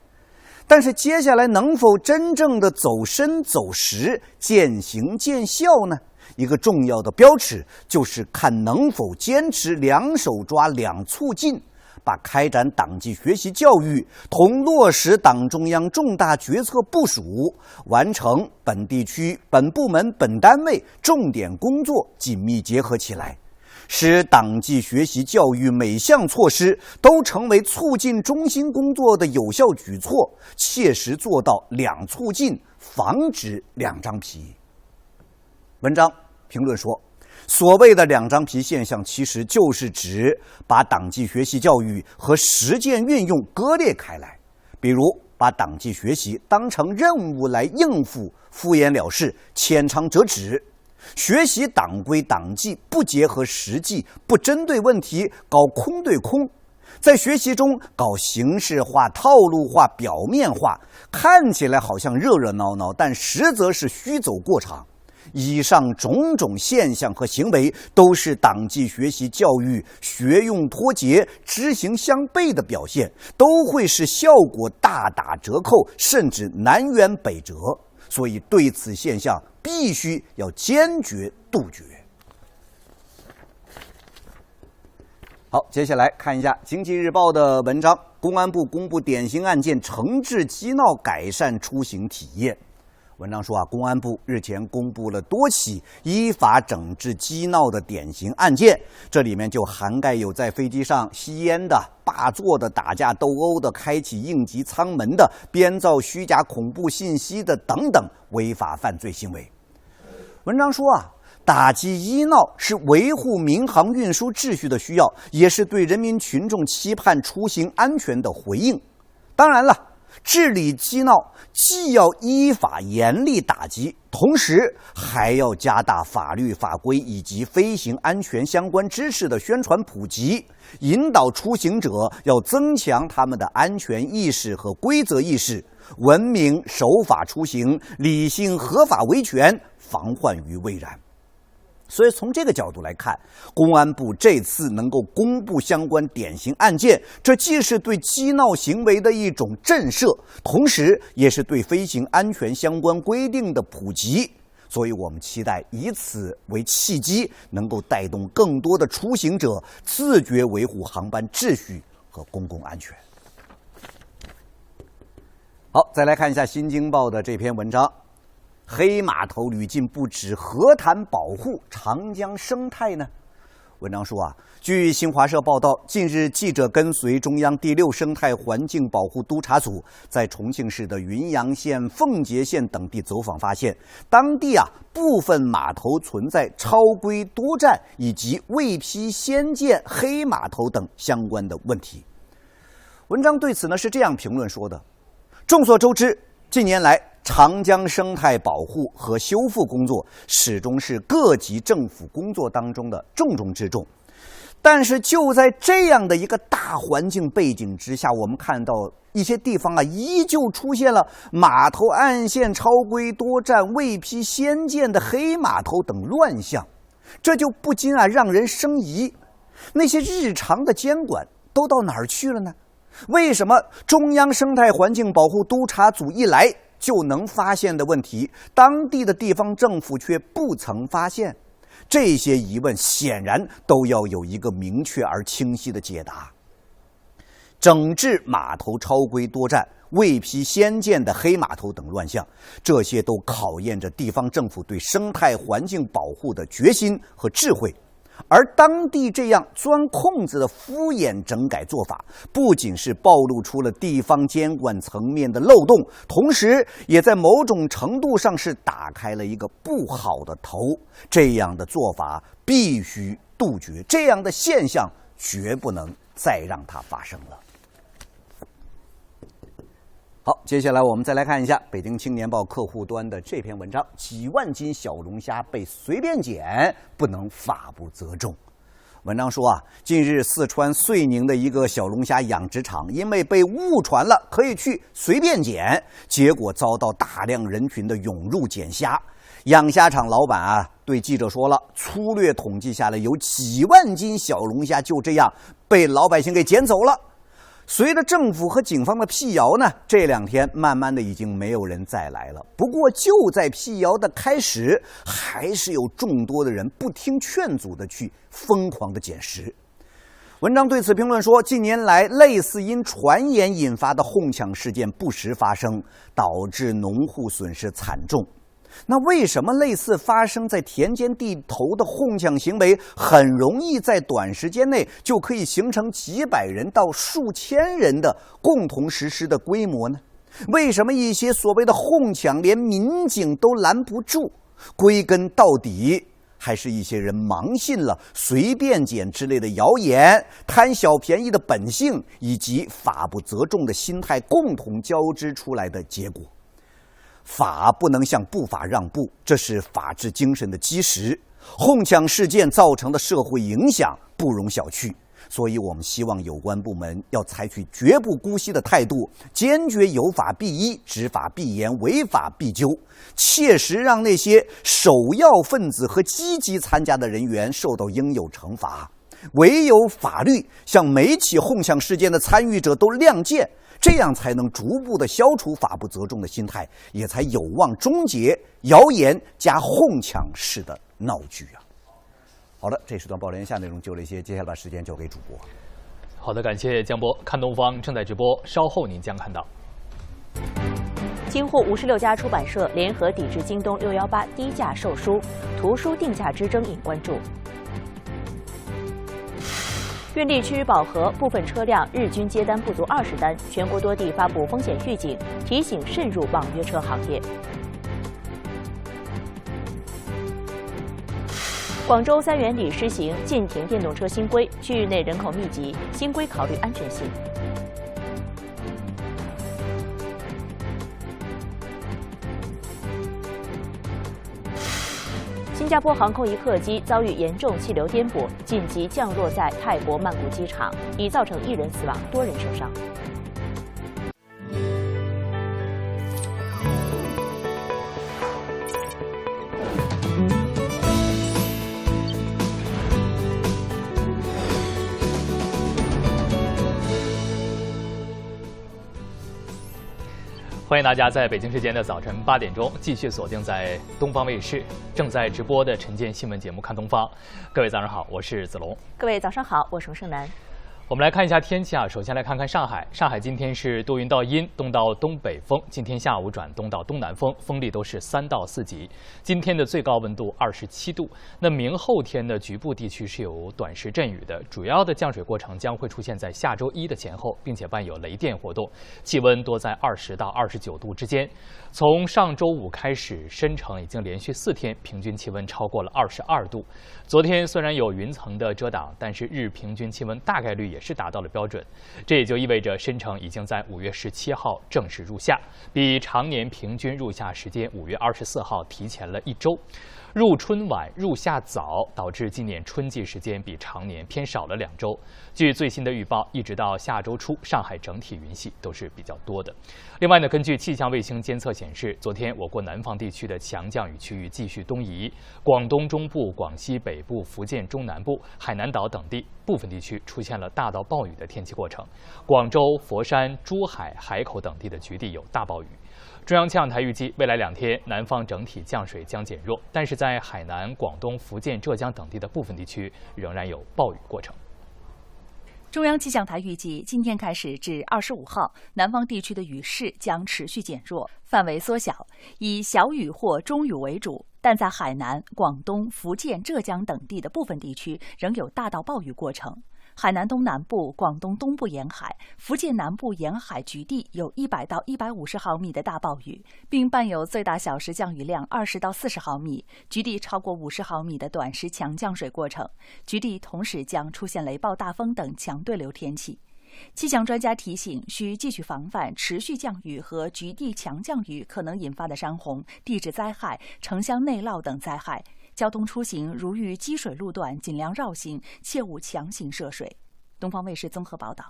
但是接下来能否真正的走深走实，见行见效呢？一个重要的标尺就是看能否坚持两手抓两促进，把开展党纪学习教育同落实党中央重大决策部署，完成本地区、本部门、本单位重点工作紧密结合起来，使党纪学习教育每项措施都成为促进中心工作的有效举措，切实做到两促进，防止两张皮。文章评论说，所谓的两张皮现象，其实就是指把党纪学习教育和实践运用割裂开来，比如把党纪学习当成任务来应付，敷衍了事，浅尝辄止；学习党规党纪不结合实际，不针对问题，搞空对空，在学习中搞形式化、套路化、表面化，看起来好像热热闹闹，但实则是虚走过场。以上种种现象和行为都是党纪学习教育学用脱节、知行相悖的表现，都会使效果大打折扣，甚至南辕北辙。所以对此现象必须要坚决杜绝。好，接下来看一下《经济日报》的文章，公安部公布典型案件惩治激闹，改善出行体验。文章说公安部日前公布了多起依法整治激闹的典型案件，这里面就涵盖有在飞机上吸烟的、霸座的、打架斗殴的、开启应急舱门的、编造虚假恐怖信息的等等违法犯罪行为。文章说打击医闹是维护民航运输秩序的需要，也是对人民群众期盼出行安全的回应。当然了，治理激闹既要依法严厉打击，同时还要加大法律法规以及飞行安全相关知识的宣传普及，引导出行者要增强他们的安全意识和规则意识，文明守法出行，理性合法维权，防患于未然。所以从这个角度来看，公安部这次能够公布相关典型案件，这既是对激闹行为的一种震慑，同时也是对飞行安全相关规定的普及。所以我们期待以此为契机，能够带动更多的出行者自觉维护航班秩序和公共安全。好，再来看一下《新京报》的这篇文章，黑码头屡禁不止，何谈保护长江生态呢？文章说据新华社报道，近日记者跟随中央第6生态环境保护督察组在重庆市的云阳县、奉节县等地走访，发现当地部分码头存在超规多站以及未批先建黑码头等相关的问题。文章对此是这样评论说的：众所周知，近年来长江生态保护和修复工作始终是各级政府工作当中的重中之重。但是就在这样的一个大环境背景之下，我们看到一些地方依旧出现了码头岸线超规多占、未批先建的黑码头等乱象，这就不禁让人生疑：那些日常的监管都到哪儿去了呢？为什么中央生态环境保护督察组一来就能发现的问题，当地的地方政府却不曾发现？这些疑问显然都要有一个明确而清晰的解答。整治码头超规多占、未批先建的黑码头等乱象，这些都考验着地方政府对生态环境保护的决心和智慧。而当地这样钻空子的敷衍整改做法，不仅是暴露出了地方监管层面的漏洞，同时也在某种程度上是打开了一个不好的头。这样的做法必须杜绝，这样的现象绝不能再让它发生了。好，接下来我们再来看一下北京青年报客户端的这篇文章：几万斤小龙虾被随便捡，不能法不责众。文章说近日四川遂宁的一个小龙虾养殖场因为被误传了可以去随便捡，结果遭到大量人群的涌入捡虾。养虾场老板对记者说了，粗略统计下来，有几万斤小龙虾就这样被老百姓给捡走了。随着政府和警方的辟谣呢，这2天慢慢的已经没有人再来了。不过就在辟谣的开始，还是有众多的人不听劝阻的去疯狂的捡食。文章对此评论说，近年来类似因传言引发的哄抢事件不时发生，导致农户损失惨重。那为什么类似发生在田间地头的哄抢行为很容易在短时间内就可以形成几百人到数千人的共同实施的规模呢？为什么一些所谓的哄抢连民警都拦不住？归根到底还是一些人盲信了随便捡之类的谣言，贪小便宜的本性以及法不责众的心态共同交织出来的结果。法不能向不法让步，这是法治精神的基石。哄抢事件造成的社会影响不容小觑，所以我们希望有关部门要采取绝不姑息的态度，坚决有法必依，执法必严，违法必究，切实让那些首要分子和积极参加的人员受到应有惩罚。唯有法律向每起哄抢事件的参与者都亮剑，这样才能逐步的消除法不责众的心态，也才有望终结谣言加哄抢式的闹剧好的，这时段报连下内容就这些，接下来把时间交给主播。好的，感谢江波。看东方正在直播，稍后您将看到。京沪56家出版社联合抵制京东618低价售书，图书定价之争引关注。运力趋于饱和，部分车辆日均接单不足20单，全国多地发布风险预警，提醒慎入网约车行业。广州3月底施行禁停电动车新规，区域内人口密集，新规考虑安全性。新加坡航空一客机遭遇严重气流颠簸，紧急降落在泰国曼谷机场，已造成1人死亡，多人受伤。欢迎大家在北京时间的早晨8点钟继续锁定在东方卫视正在直播的晨间新闻节目《看东方》。各位早上好，我是子龙。各位早上好，我是盛楠。我们来看一下天气首先来看看上海。上海今天是多云到阴，东到东北风，今天下午转东到东南风，风力都是3到4级。今天的最高温度27度。那明后天的局部地区是有短时阵雨的，主要的降水过程将会出现在下周1的前后，并且伴有雷电活动，气温多在20到29度之间。从上周5开始，申城已经连续4天平均气温超过了22度。昨天虽然有云层的遮挡，但是日平均气温大概率也是达到了标准。这也就意味着申城已经在5月17号正式入夏，比常年平均入夏时间5月24号提前了1周。入春晚、入夏早，导致今年春季时间比常年偏少了2周。据最新的预报，一直到下周初，上海整体云系都是比较多的。另外呢，根据气象卫星监测显示，昨天我国南方地区的强降雨区域继续东移，广东中部、广西北部、福建中南部、海南岛等地部分地区出现了大到暴雨的天气过程。广州、佛山、珠海、海口等地的局地有大暴雨。中央气象台预计，未来2天南方整体降水将减弱，但是在海南、广东、福建、浙江等地的部分地区仍然有暴雨过程。中央气象台预计，今天开始至25号，南方地区的雨势将持续减弱，范围缩小，以小雨或中雨为主。但在海南、广东、福建、浙江等地的部分地区仍有大到暴雨过程。海南东南部、广东东部沿海、福建南部沿海局地有100到150毫米的大暴雨，并伴有最大小时降雨量20到40毫米，局地超过50毫米的短时强降水过程。局地同时将出现雷暴大风等强对流天气。气象专家提醒，需继续防范持续降雨和局地强降雨可能引发的山洪、地质灾害、城乡内涝等灾害。交通出行如遇积水路段，尽量绕行，切勿强行涉水。东方卫视综合报道。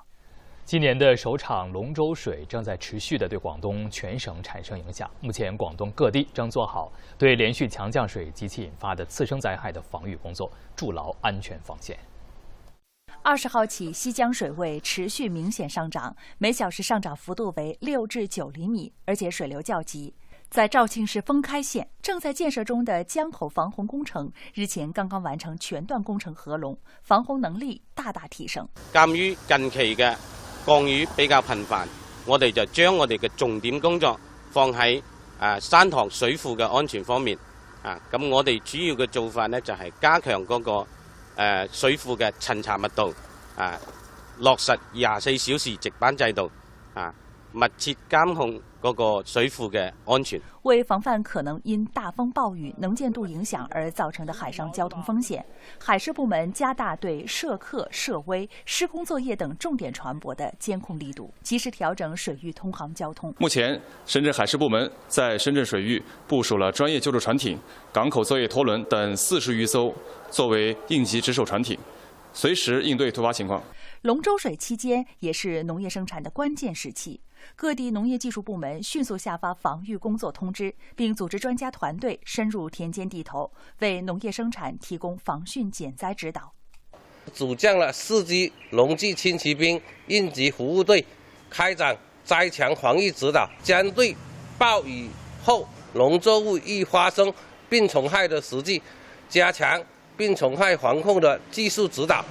今年的首场龙舟水正在持续地对广东全省产生影响。目前，广东各地正做好对连续强降水及其引发的次生灾害的防御工作，筑牢安全防线。20号起，西江水位持续明显上涨，每小时上涨幅度为6至9厘米，而且水流较急。在肇庆市封开县正在建设中的江口防洪工程，日前刚刚完成全段工程合龙，防洪能力大大提升。鑒於近期嘅降雨比較頻繁，我哋就將我哋嘅重點工作放喺山塘水庫嘅安全方面。咁我哋主要嘅做法呢，就係加強嗰個水庫嘅巡查密度，落實24小時值班制度，密切監控嗰個水庫嘅安全。为防范可能因大风暴雨能见度影响而造成的海上交通风险，海事部门加大对涉客、涉危、施工作业等重点船舶的监控力度，及时调整水域通航交通。目前，深圳海事部门在深圳水域部署了专业救助船艇、港口作业拖轮等40余艘，作为应急值守船艇，随时应对突发情况。龙舟水期间也是农业生产的关键时期，各地农业技术部门迅速下发防御工作通知，并组织专家团队深入田间地头，为农业生产提供防汛减灾指导。组建了4支农技轻骑兵应急服务队，开展灾强防御指导，将对暴雨后农作物易发生病虫害的实际加强病虫害防控的技术指导。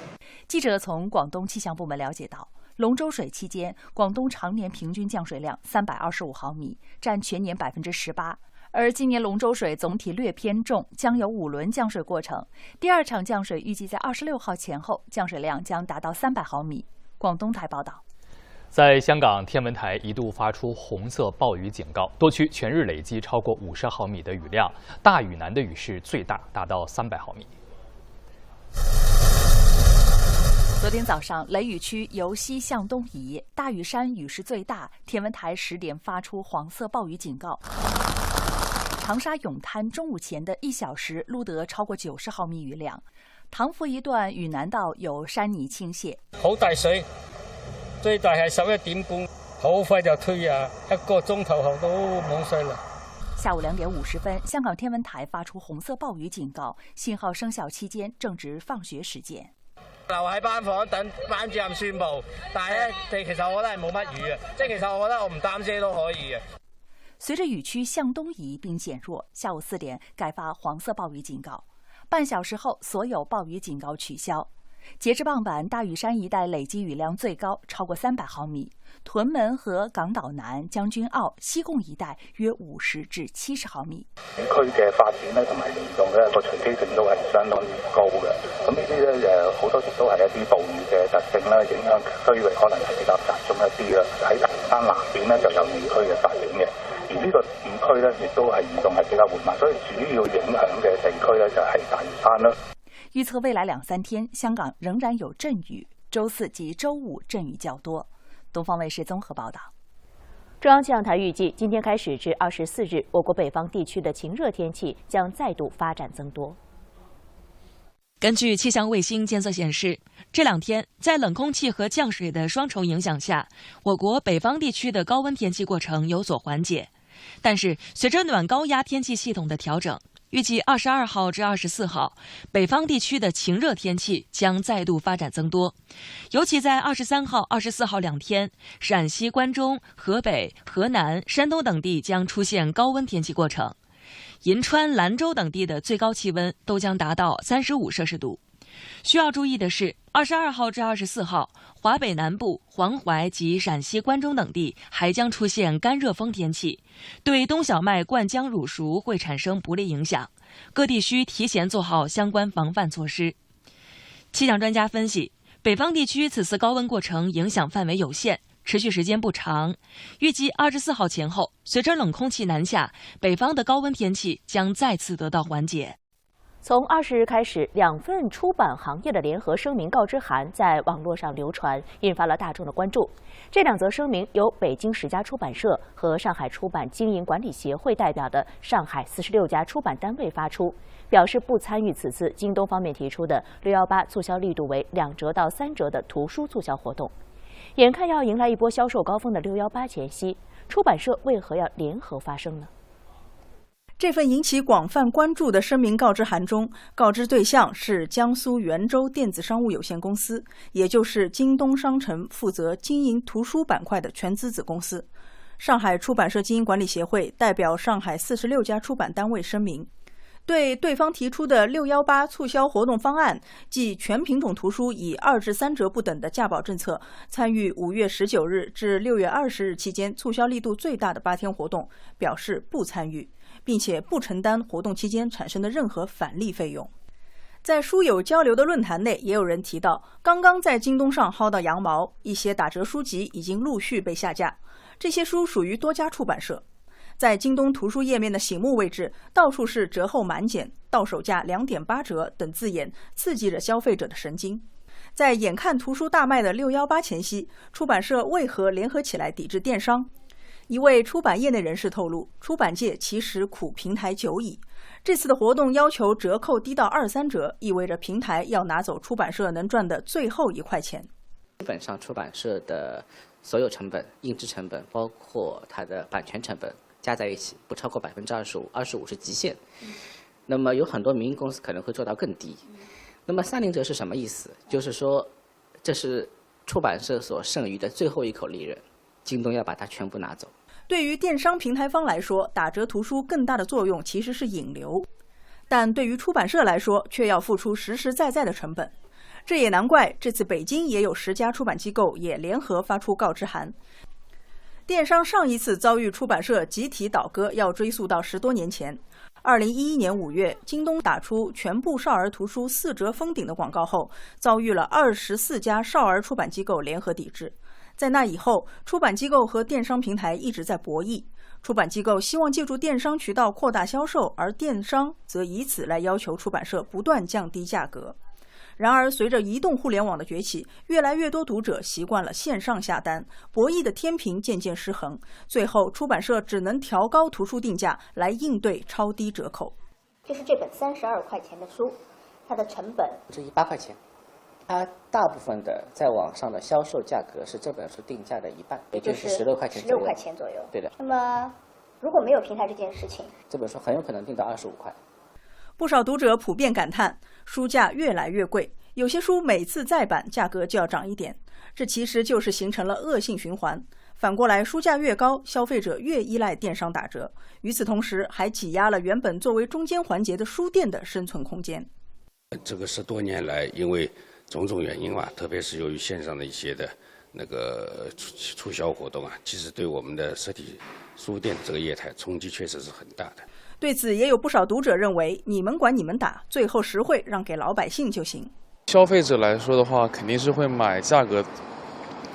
记者从广东气象部门了解到，龙舟水期间，广东常年平均降水量325毫米，占全年18%。而今年龙舟水总体略偏重，将有5轮降水过程。第2场降水预计在26号前后，降水量将达到300毫米。广东台报道。在香港，天文台一度发出红色暴雨警告，多区全日累积超过50毫米的雨量，大屿南的雨势最大，达到300毫米。昨天早上，雷雨区由西向东移，大屿山雨势最大，天文台10点发出黄色暴雨警告。长沙泳滩中午前的1小時錄得超過90毫米雨量，塘福一段嶼南道有山泥傾瀉。好大水，最大係11點半，好快就退啊，1個鐘頭後都冇水了。下午2點50分，香港天文台發出紅色暴雨警告，信號生效期間正值放學時間。留喺班房等班主任宣布，但係咧，其實我覺得係冇乜雨嘅，即係其實我覺得我唔擔遮都可以嘅。隨着雨區向東移並減弱，下午4點改發黃色暴雨警告，半小時後所有暴雨警告取消。截至傍晚，大嶼山一帶累積雨量最高超過300毫米，屯門和港島南、將軍澳、西貢一帶約50至70毫米。地區嘅發展咧同埋嚴重咧個隨機性都係相當高嘅，咁呢啲咧好多時都係一啲暴雨嘅特性啦，影響區域可能係比較集中一啲啦。喺大嶼山南邊咧就有雨區嘅發展嘅，而呢個雨區咧亦都係移動係比較緩慢，所以主要影響嘅地區咧就係大嶼山啦。預測未來2-3天，香港仍然有陣雨，周四及周五阵雨较多。东方卫视综合报道。中央气象台预计，今天开始至24日，我国北方地区的晴热天气将再度发展增多。根据气象卫星监测显示，这2天在冷空气和降水的双重影响下，我国北方地区的高温天气过程有所缓解。但是，随着暖高压天气系统的调整，预计22号至24号，北方地区的晴热天气将再度发展增多。尤其在23号、24号2天，陕西、关中、河北、河南、山东等地将出现高温天气过程。银川、兰州等地的最高气温都将达到35摄氏度。需要注意的是，22号至24号，华北南部、黄淮及陕西、关中等地还将出现干热风天气，对冬小麦灌浆乳熟会产生不利影响，各地需提前做好相关防范措施。气象专家分析，北方地区此次高温过程影响范围有限，持续时间不长，预计24号前后，随着冷空气南下，北方的高温天气将再次得到缓解。从20日开始，2份出版行业的联合声明告知函在网络上流传，引发了大众的关注。这2则声明由北京10家出版社和上海出版经营管理协会代表的上海46家出版单位发出，表示不参与此次京东方面提出的618促销力度为2折到3折的图书促销活动。眼看要迎来一波销售高峰的618前夕，出版社为何要联合发声呢？这份引起广泛关注的声明告知函中，告知对象是江苏袁州电子商务有限公司，也就是京东商城负责经营图书板块的全资子公司。上海出版社经营管理协会代表上海46家出版单位声明，对对方提出的618促销活动方案，即全品种图书以2至3折不等的价保政策，参与5月19日至6月20日期间促销力度最大的8天活动，表示不参与，并且不承担活动期间产生的任何返利费用。在书友交流的论坛内，也有人提到，刚刚在京东上薅到羊毛，一些打折书籍已经陆续被下架。这些书属于多家出版社。在京东图书页面的醒目位置，到处是折后满减、到手价2.8折等字眼，刺激着消费者的神经。在眼看图书大卖的618前夕，出版社为何联合起来抵制电商？一位出版业内人士透露，出版界其实苦平台久矣，这次的活动要求折扣低到2、3折，意味着平台要拿走出版社能赚的最后1块钱。基本上出版社的所有成本、印制成本，包括它的版权成本加在一起不超过25%，25%是极限。那么有很多民营公司可能会做到更低。那么30折是什么意思？就是说这是出版社所剩余的最后1口利润，京东要把它全部拿走。对于电商平台方来说，打折图书更大的作用其实是引流，但对于出版社来说却要付出实实在在的成本。这也难怪这次北京也有10家出版机构也联合发出告知函。电商上一次遭遇出版社集体倒戈要追溯到10多年前。2011年5月，京东打出全部少儿图书4折封顶的广告后，遭遇了24家少儿出版机构联合抵制。在那以后，出版机构和电商平台一直在博弈。出版机构希望借助电商渠道扩大销售，而电商则以此来要求出版社不断降低价格。然而，随着移动互联网的崛起，越来越多读者习惯了线上下单，博弈的天平渐渐失衡，最后出版社只能调高图书定价来应对超低折扣。就是这本32块钱的书，它的成本至于8块钱，它大部分的在网上的销售价格是这本书定价的1半，也就是16块钱左右。16块钱左右。对的。那么，如果没有平台这件事情，这本书很有可能定到25块。不少读者普遍感叹，书价越来越贵，有些书每次再版价格就要涨一点，这其实就是形成了恶性循环。反过来，书价越高，消费者越依赖电商打折，与此同时还挤压了原本作为中间环节的书店的生存空间。这个10多年来，因为种种原因吧，特别是由于线上的一些的那个促销活动啊，其实对我们的实体书店这个业态冲击确实是很大的。对此，也有不少读者认为，你们管你们打，最后实惠让给老百姓就行。消费者来说的话，肯定是会买价格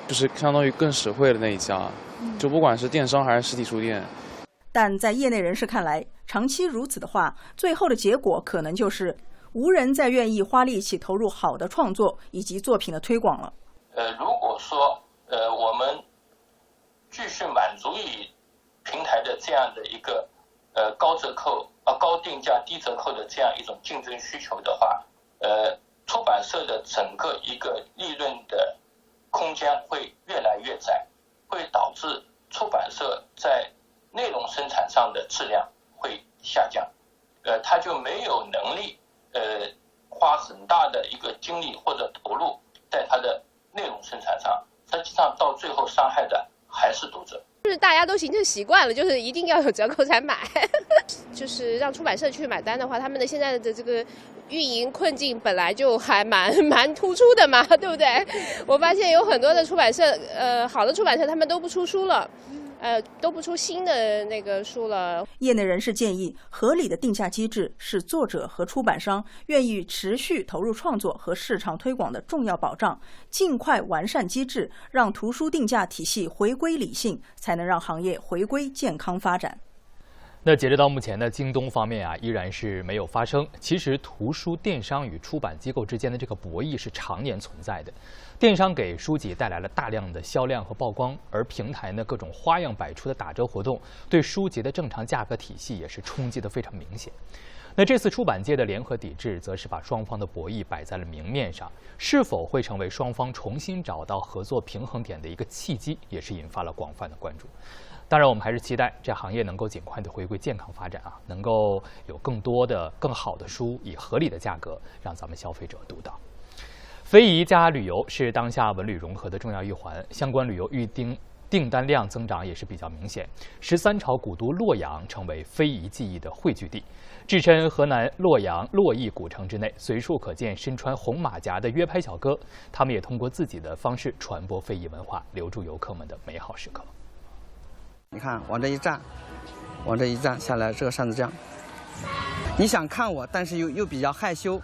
就是相当于更实惠的那一家，就不管是电商还是实体书店。但在业内人士看来，长期如此的话，最后的结果可能就是无人再愿意花力气投入好的创作以及作品的推广了。如果说我们继续满足于平台的这样的一个高折扣高定价低折扣的这样一种竞争需求的话，出版社的整个一个利润的空间会越来越窄，会导致出版社在内容生产上的质量会下降，它就没有能力花很大的一个精力或者投入在它的内容生产上，实际上到最后伤害的还是读者。就是大家都形成习惯了，就是一定要有折扣才买，就是让出版社去买单的话，他们的现在的这个运营困境本来就还蛮突出的嘛，对不对？我发现有很多的出版社，好的出版社他们都不出书了。都不出新的那个书了。业内人士建议，合理的定价机制是作者和出版商愿意持续投入创作和市场推广的重要保障。尽快完善机制，让图书定价体系回归理性，才能让行业回归健康发展。那截止到目前呢，京东方面依然是没有发声。其实，图书电商与出版机构之间的这个博弈是常年存在的。电商给书籍带来了大量的销量和曝光，而平台呢各种花样百出的打折活动，对书籍的正常价格体系也是冲击得非常明显。那这次出版界的联合抵制，则是把双方的博弈摆在了明面上，是否会成为双方重新找到合作平衡点的一个契机，也是引发了广泛的关注。当然，我们还是期待这行业能够尽快的回归健康发展能够有更多的更好的书以合理的价格让咱们消费者读到。非遗加旅游是当下文旅融合的重要一环，相关旅游预订单量增长也是比较明显。13朝古都洛阳成为非遗技艺的汇聚地，置身河南洛阳洛邑古城之内，随处可见身穿红马甲的约拍小哥，他们也通过自己的方式传播非遗文化，留住游客们的美好时刻。你看，往这一站下来，这个扇子这样，你想看我，但是又比较害羞，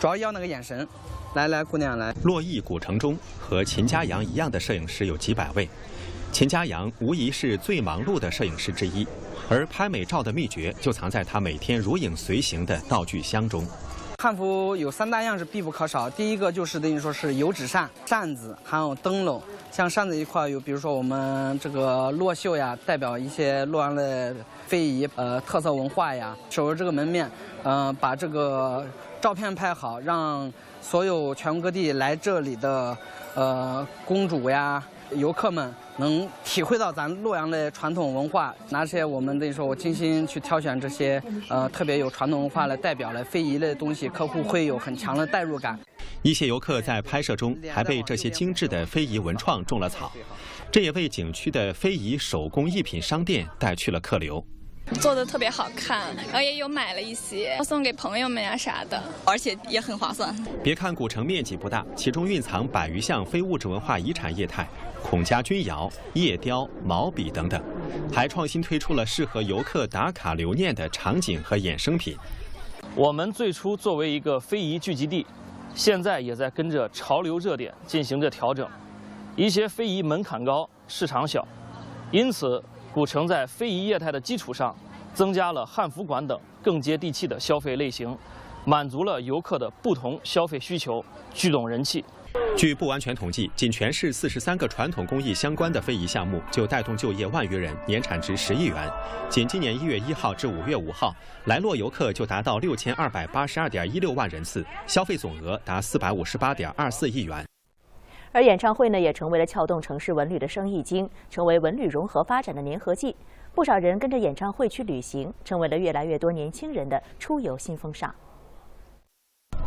主要那个眼神。来，姑娘来。洛邑古城中，和秦家阳一样的摄影师有几百位。秦家阳无疑是最忙碌的摄影师之一，而拍美照的秘诀就藏在他每天如影随形的道具箱中。汉服有3大样是必不可少，第一个就是等于说是油纸扇、扇子，还有灯笼。像扇子一块有，比如说我们这个洛绣呀，代表一些洛阳的非遗特色文化呀。守着这个门面，把这个照片拍好，让所有全国各地来这里的公主呀、游客们能体会到咱洛阳的传统文化。拿些我们等于说我精心去挑选这些特别有传统文化来代表了非遗的东西，客户会有很强的代入感。一些游客在拍摄中还被这些精致的非遗文创种了草，这也为景区的非遗手工艺品商店带去了客流。做的特别好看，然后也有买了一些送给朋友们呀啥的，而且也很划算。别看古城面积不大，其中蕴藏100余项非物质文化遗产业态，孔家钧窑、叶雕、毛笔等等，还创新推出了适合游客打卡留念的场景和衍生品。我们最初作为一个非遗聚集地，现在也在跟着潮流热点进行着调整。一些非遗门槛高，市场小，因此古城在非遗业态的基础上，增加了汉服馆等更接地气的消费类型，满足了游客的不同消费需求，聚拢人气。据不完全统计，仅全市43个传统工艺相关的非遗项目就带动就业万余人，年产值10亿元。仅今年1月1号至5月5号，来洛游客就达到6282.16万人次，消费总额达458.24亿元。而演唱会呢，也成为了撬动城市文旅的生意经，成为文旅融合发展的粘合剂。不少人跟着演唱会去旅行，成为了越来越多年轻人的出游新风尚。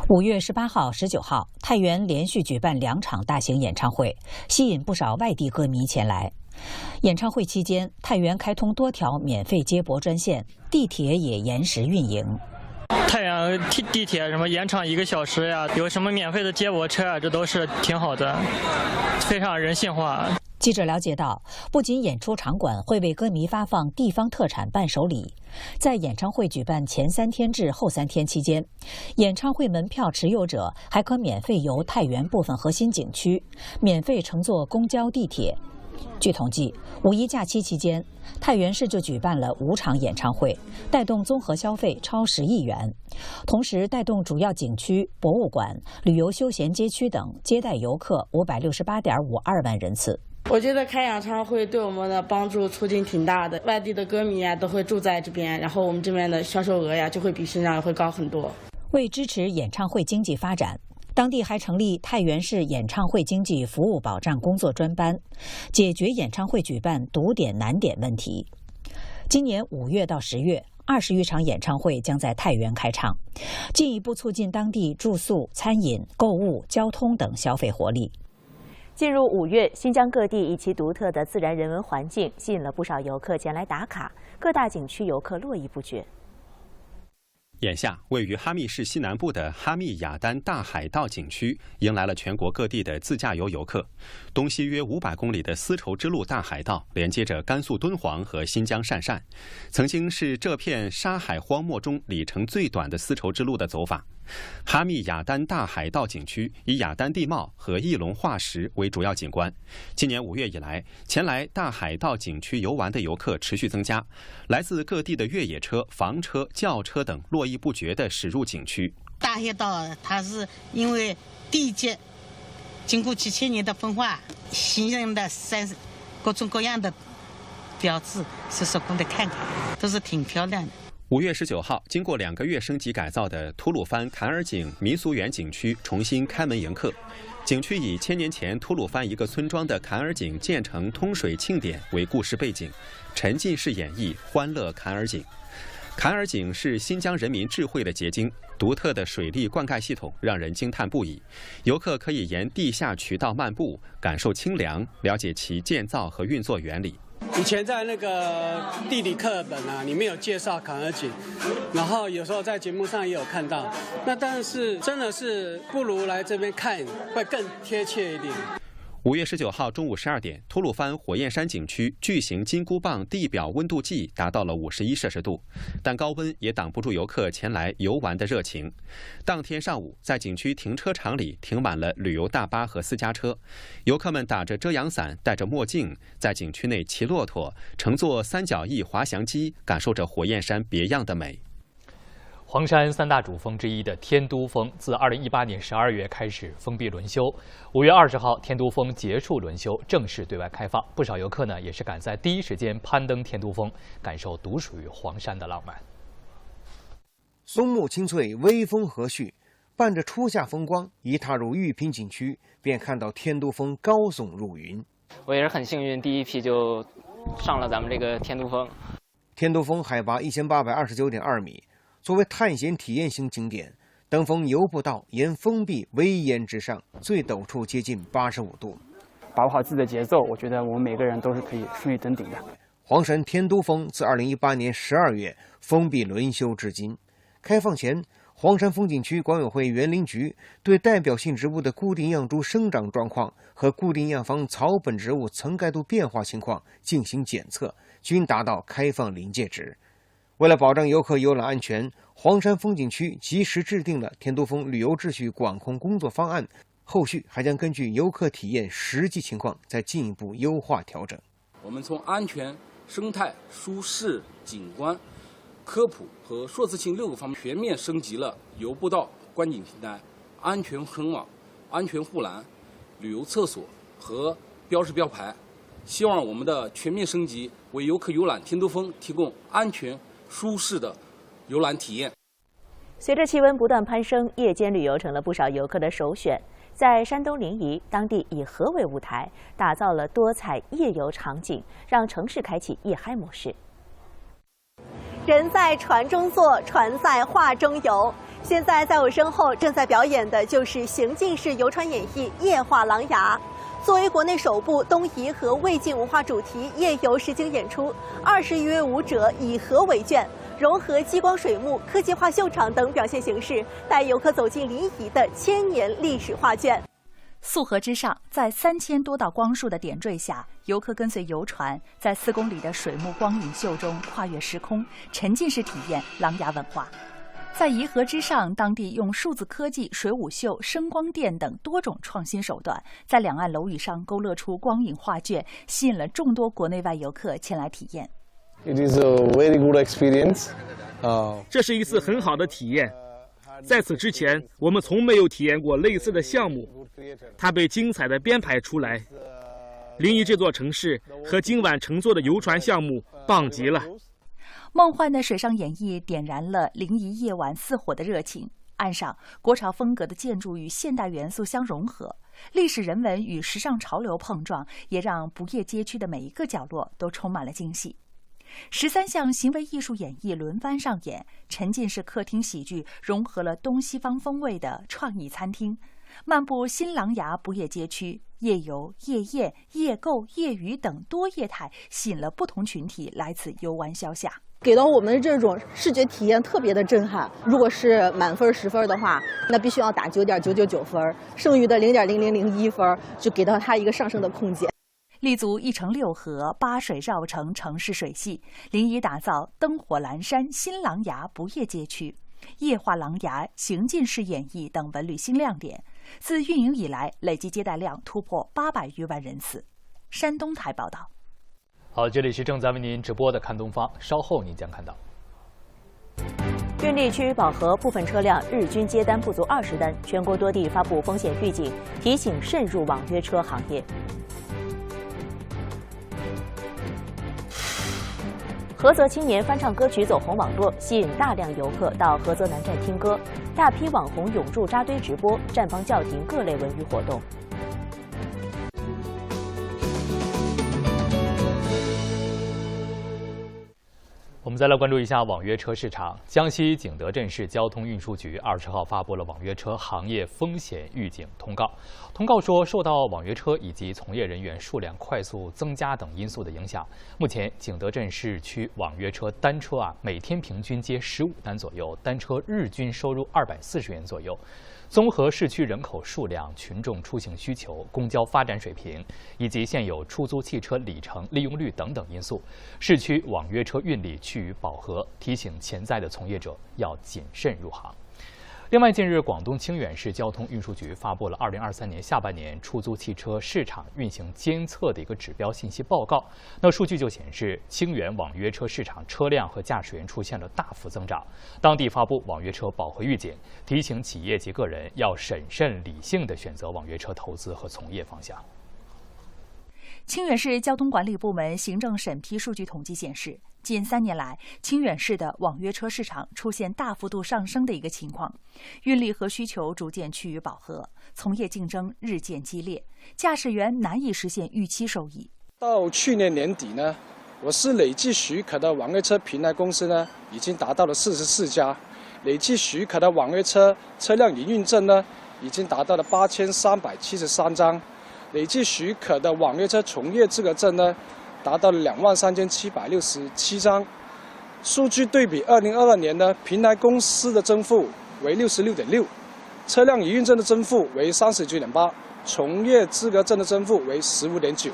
5月18号、19号，太原连续举办2场大型演唱会，吸引不少外地歌迷前来。演唱会期间，太原开通多条免费接驳专线，地铁也延时运营。太原地铁什么延长1个小时呀，有什么免费的接驳车啊，这都是挺好的，非常人性化。记者了解到，不仅演出场馆会为歌迷发放地方特产伴手礼，在演唱会举办前3天至后3天期间，演唱会门票持有者还可免费游太原部分核心景区，免费乘坐公交、地铁。据统计，5一假期期间，太原市就举办了5场演唱会，带动综合消费超10亿元，同时带动主要景区、博物馆、旅游休闲街区等接待游客568.52万人次。我觉得开演唱会对我们的帮助促进挺大的，外地的歌迷都会住在这边，然后我们这边的销售额就会比市场会高很多。为支持演唱会经济发展，当地还成立太原市演唱会经济服务保障工作专班，解决演唱会举办堵点难点问题。今年5月到10月，20余场演唱会将在太原开唱，进一步促进当地住宿、餐饮、购物、交通等消费活力。进入5月，新疆各地以其独特的自然人文环境，吸引了不少游客前来打卡，各大景区游客络绎不绝。眼下，位于哈密市西南部的哈密雅丹大海道景区迎来了全国各地的自驾游游客。东西约500公里的丝绸之路大海道连接着甘肃敦煌和新疆鄯善，曾经是这片沙海荒漠中里程最短的丝绸之路的走法。哈密雅丹大海道景区以雅丹地貌和翼龙化石为主要景观。今年5月以来，前来大海道景区游玩的游客持续增加，来自各地的越野车、房车、轿车等络绎不绝地驶入景区。大海道它是因为地质经过几千年的风化形成的各种各样的标志，是说过来看看，都是挺漂亮的。5月19号，经过2个月升级改造的吐鲁番坎儿井民俗园景区重新开门迎客。景区以1000年前吐鲁番一个村庄的坎儿井建成通水庆典为故事背景，沉浸式演绎欢乐坎儿井。坎儿井是新疆人民智慧的结晶，独特的水利灌溉系统让人惊叹不已。游客可以沿地下渠道漫步，感受清凉，了解其建造和运作原理。以前在那个地理课本里面有介绍坎儿井，然后有时候在节目上也有看到。那但是真的是不如来这边看会更贴切一点。5月19号中午12点，吐鲁番火焰山景区巨型金箍棒地表温度计达到了51摄氏度，但高温也挡不住游客前来游玩的热情。当天上午，在景区停车场里停满了旅游大巴和私家车，游客们打着遮阳伞，戴着墨镜，在景区内骑骆驼，乘坐3角翼滑翔机，感受着火焰山别样的美。黄山3大主峰之一的天都峰，自2018年12月开始封闭轮休，5月20号，天都峰结束轮休，正式对外开放。不少游客呢，也是赶在第一时间攀登天都峰，感受独属于黄山的浪漫。松木青翠，微风和煦，伴着初夏风光，一踏入玉屏景区，便看到天都峰高耸入云。我也是很幸运，第一批就上了咱们这个天都峰。天都峰海拔1829.2米。作为探险体验型景点，登峰游步道沿峰壁蜿蜒直上，最陡处接近85度。把握好自己的节奏，我觉得我们每个人都是可以顺利登顶的。黄山天都峰自2018年12月封闭轮休至今，开放前，黄山风景区管委会园林局对代表性植物的固定样株生长状况和固定样方草本植物层盖度变化情况进行检测，均达到开放临界值。为了保障游客游览安全，黄山风景区及时制定了天都峰旅游秩序管控工作方案，后续还将根据游客体验实际情况再进一步优化调整。我们从安全、生态、舒适、景观、科普和数字性6个方面全面升级了游步道、观景平台、安全绳网、安全护栏、旅游厕所和标识标牌，希望我们的全面升级为游客游览天都峰提供安全舒适的游览体验。随着气温不断攀升，夜间旅游成了不少游客的首选。在山东临沂，当地以河为舞台，打造了多彩夜游场景，让城市开启夜嗨模式。人在船中坐，船在画中游。现在在我身后正在表演的就是行进式游船演绎《夜话琅琊》。作为国内首部东夷和魏晋文化主题夜游实景演出，20余位舞者以河为卷，融合激光水幕、科技化秀场等表现形式，带游客走进临沂的1000年历史画卷。溯河之上，在3000多道光束的点缀下，游客跟随游船在4公里的水幕光影秀中跨越时空，沉浸式体验琅琊文化。在颐和之上，当地用数字科技、水舞秀、声光电等多种创新手段，在两岸楼宇上勾勒出光影画卷，吸引了众多国内外游客前来体验。It is a very good experience. 这是一次很好的体验。在此之前，我们从没有体验过类似的项目，它被精彩地编排出来。临沂这座城市和今晚乘坐的游船项目棒极了。梦幻的水上演绎点燃了临沂夜晚似火的热情。岸上，国潮风格的建筑与现代元素相融合，历史人文与时尚潮流碰撞，也让不夜街区的每一个角落都充满了惊喜。13项行为艺术演绎轮番上演，沉浸式客厅喜剧融合了东西方风味的创意餐厅。漫步新琅琊不夜街区，夜游、夜宴、夜购、夜娱等多业态，吸引了不同群体来此游玩消夏。给到我们的这种视觉体验特别的震撼。如果是满分10分的话，那必须要打9.999分，剩余的0.0001分就给到它一个上升的空间。立足1城6河8水绕城城市水系，临沂打造灯火阑珊新琅琊不夜街区，夜话琅琊、行进式演绎等文旅新亮点。自运营以来，累计接待量突破800余万人次。山东台报道。好，这里是正在为您直播的看东方，稍后您将看到。运力趋于饱和，部分车辆日均接单不足20单，全国多地发布风险预警，提醒慎入网约车行业。菏泽青年翻唱歌曲走红网络，吸引大量游客到菏泽南站听歌，大批网红涌入扎堆直播，绽放叫停各类文娱活动。我们再来关注一下网约车市场。江西景德镇市交通运输局20号发布了网约车行业风险预警通告。通告说，受到网约车以及从业人员数量快速增加等因素的影响，目前景德镇市区网约车单车每天平均接15单左右，单车日均收入240元左右。综合市区人口数量、群众出行需求、公交发展水平以及现有出租汽车里程利用率等等因素，市区网约车运力趋于饱和，提醒潜在的从业者要谨慎入行。另外，近日广东清远市交通运输局发布了2023年下半年出租汽车市场运行监测的一个指标信息报告。那数据就显示，清远网约车市场车辆和驾驶员出现了大幅增长。当地发布网约车饱和预警，提醒企业及个人要审慎理性地选择网约车投资和从业方向。清远市交通管理部门行政审批数据统计显示，近3年来，清远市的网约车市场出现大幅度上升的一个情况，运力和需求逐渐趋于饱和，从业竞争日渐激烈，驾驶员难以实现预期收益。到去年年底呢，我市累计许可的网约车平台公司呢，已经达到了44家，累计许可的网约车车辆营运证呢，已经达到了8373张，累计许可的网约车从业资格证呢，达到了23767张。数据对比2022年呢，平台公司的增幅为66.6%，车辆营运证的增幅为39.8%，从业资格证的增幅为15.9%。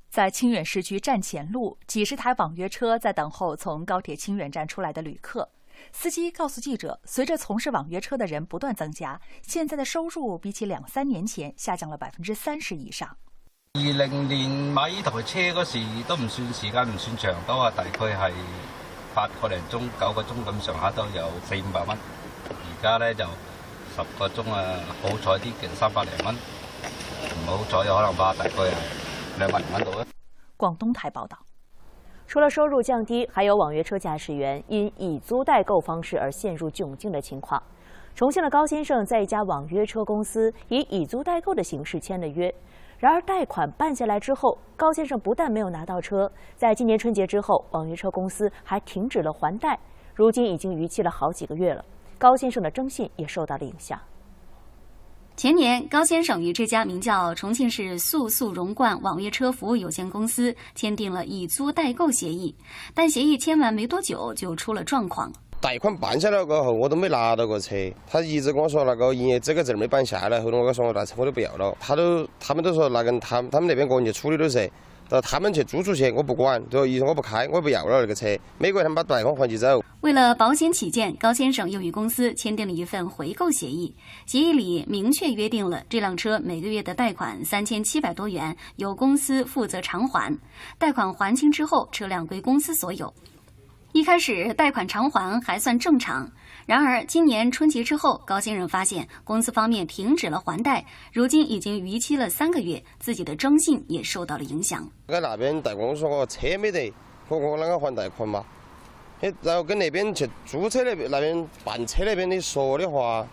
在清远市区站前路，几十台网约车在等候从高铁清远站出来的旅客。司机告诉记者，随着从事网约车的人不断增加，现在的收入比起2-3年前下降了30%以上。20年買呢台車嗰時都唔算時間唔算長，都話大概係8個零鐘、9個鐘咁上下都有400-500蚊。而家咧就10個鐘好彩啲嘅300零蚊，唔好彩可能話大概2萬蚊度。廣東台報道。除了收入降低，还有网约车驾驶员因以租代购方式而陷入窘境的情况。重庆的高先生在一家网约车公司以租代购的形式签了约，然而贷款办下来之后，高先生不但没有拿到车，在今年春节之后，网约车公司还停止了还贷，如今已经逾期了好几个月了。高先生的征信也受到了影响。前年，高先生与这家名叫重庆市速速荣冠网约车服务有限公司签订了以租代购协议，但协议签完没多久就出了状况。贷款办下来过后，我都没拿到过车，他一直跟我说那个营业资格证没办下来，后头我说那车我都不要了，他们都说那个他们那边个人去处理的噻，到他们去租出去，我不管，最后一说我不开，我不要了那个车。美国人他们把贷款还起走。为了保险起见，高先生又与公司签订了一份回购协议，协议里明确约定了这辆车每个月的贷款3700多元由公司负责偿还，贷款还清之后，车辆归公司所有。一开始贷款偿还还算正常，然而今年春节之后，高先生发现公司方面停止了还贷，如今已经逾期了3个月，自己的征信也受到了影响。跟那边贷公司说我车没得，我啷个还贷款嘛？然后跟那边去租车那边办车那边的说的话，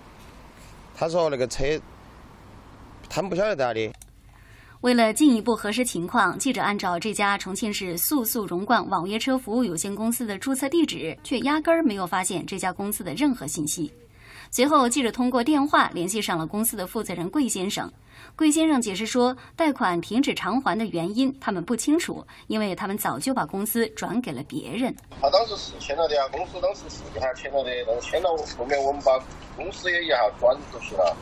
他说那个车他们不晓得在哪里。为了进一步核实情况，记者按照这家重庆市速速荣冠网约车服务有限公司的注册地址，却压根儿没有发现这家公司的任何信息。随后，记者通过电话联系上了公司的负责人桂先生。桂先生解释说，贷款停止偿还的原因他们不清楚，因为他们早就把公司转给了别人。他当时是签了的呀，公司当时是给他签了的，但是签了后面我们把公司也一下转出去了。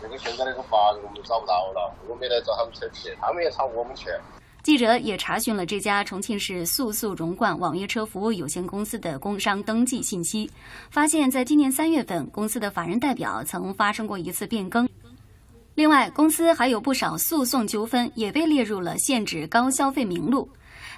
这个现在那个法人我们找不到了，我们来找他们车去，他们也找我们去。记者也查询了这家重庆市速速荣冠网约车服务有限公司的工商登记信息，发现在今年3月份，公司的法人代表曾发生过一次变更。另外，公司还有不少诉讼纠纷也被列入了限制高消费名录。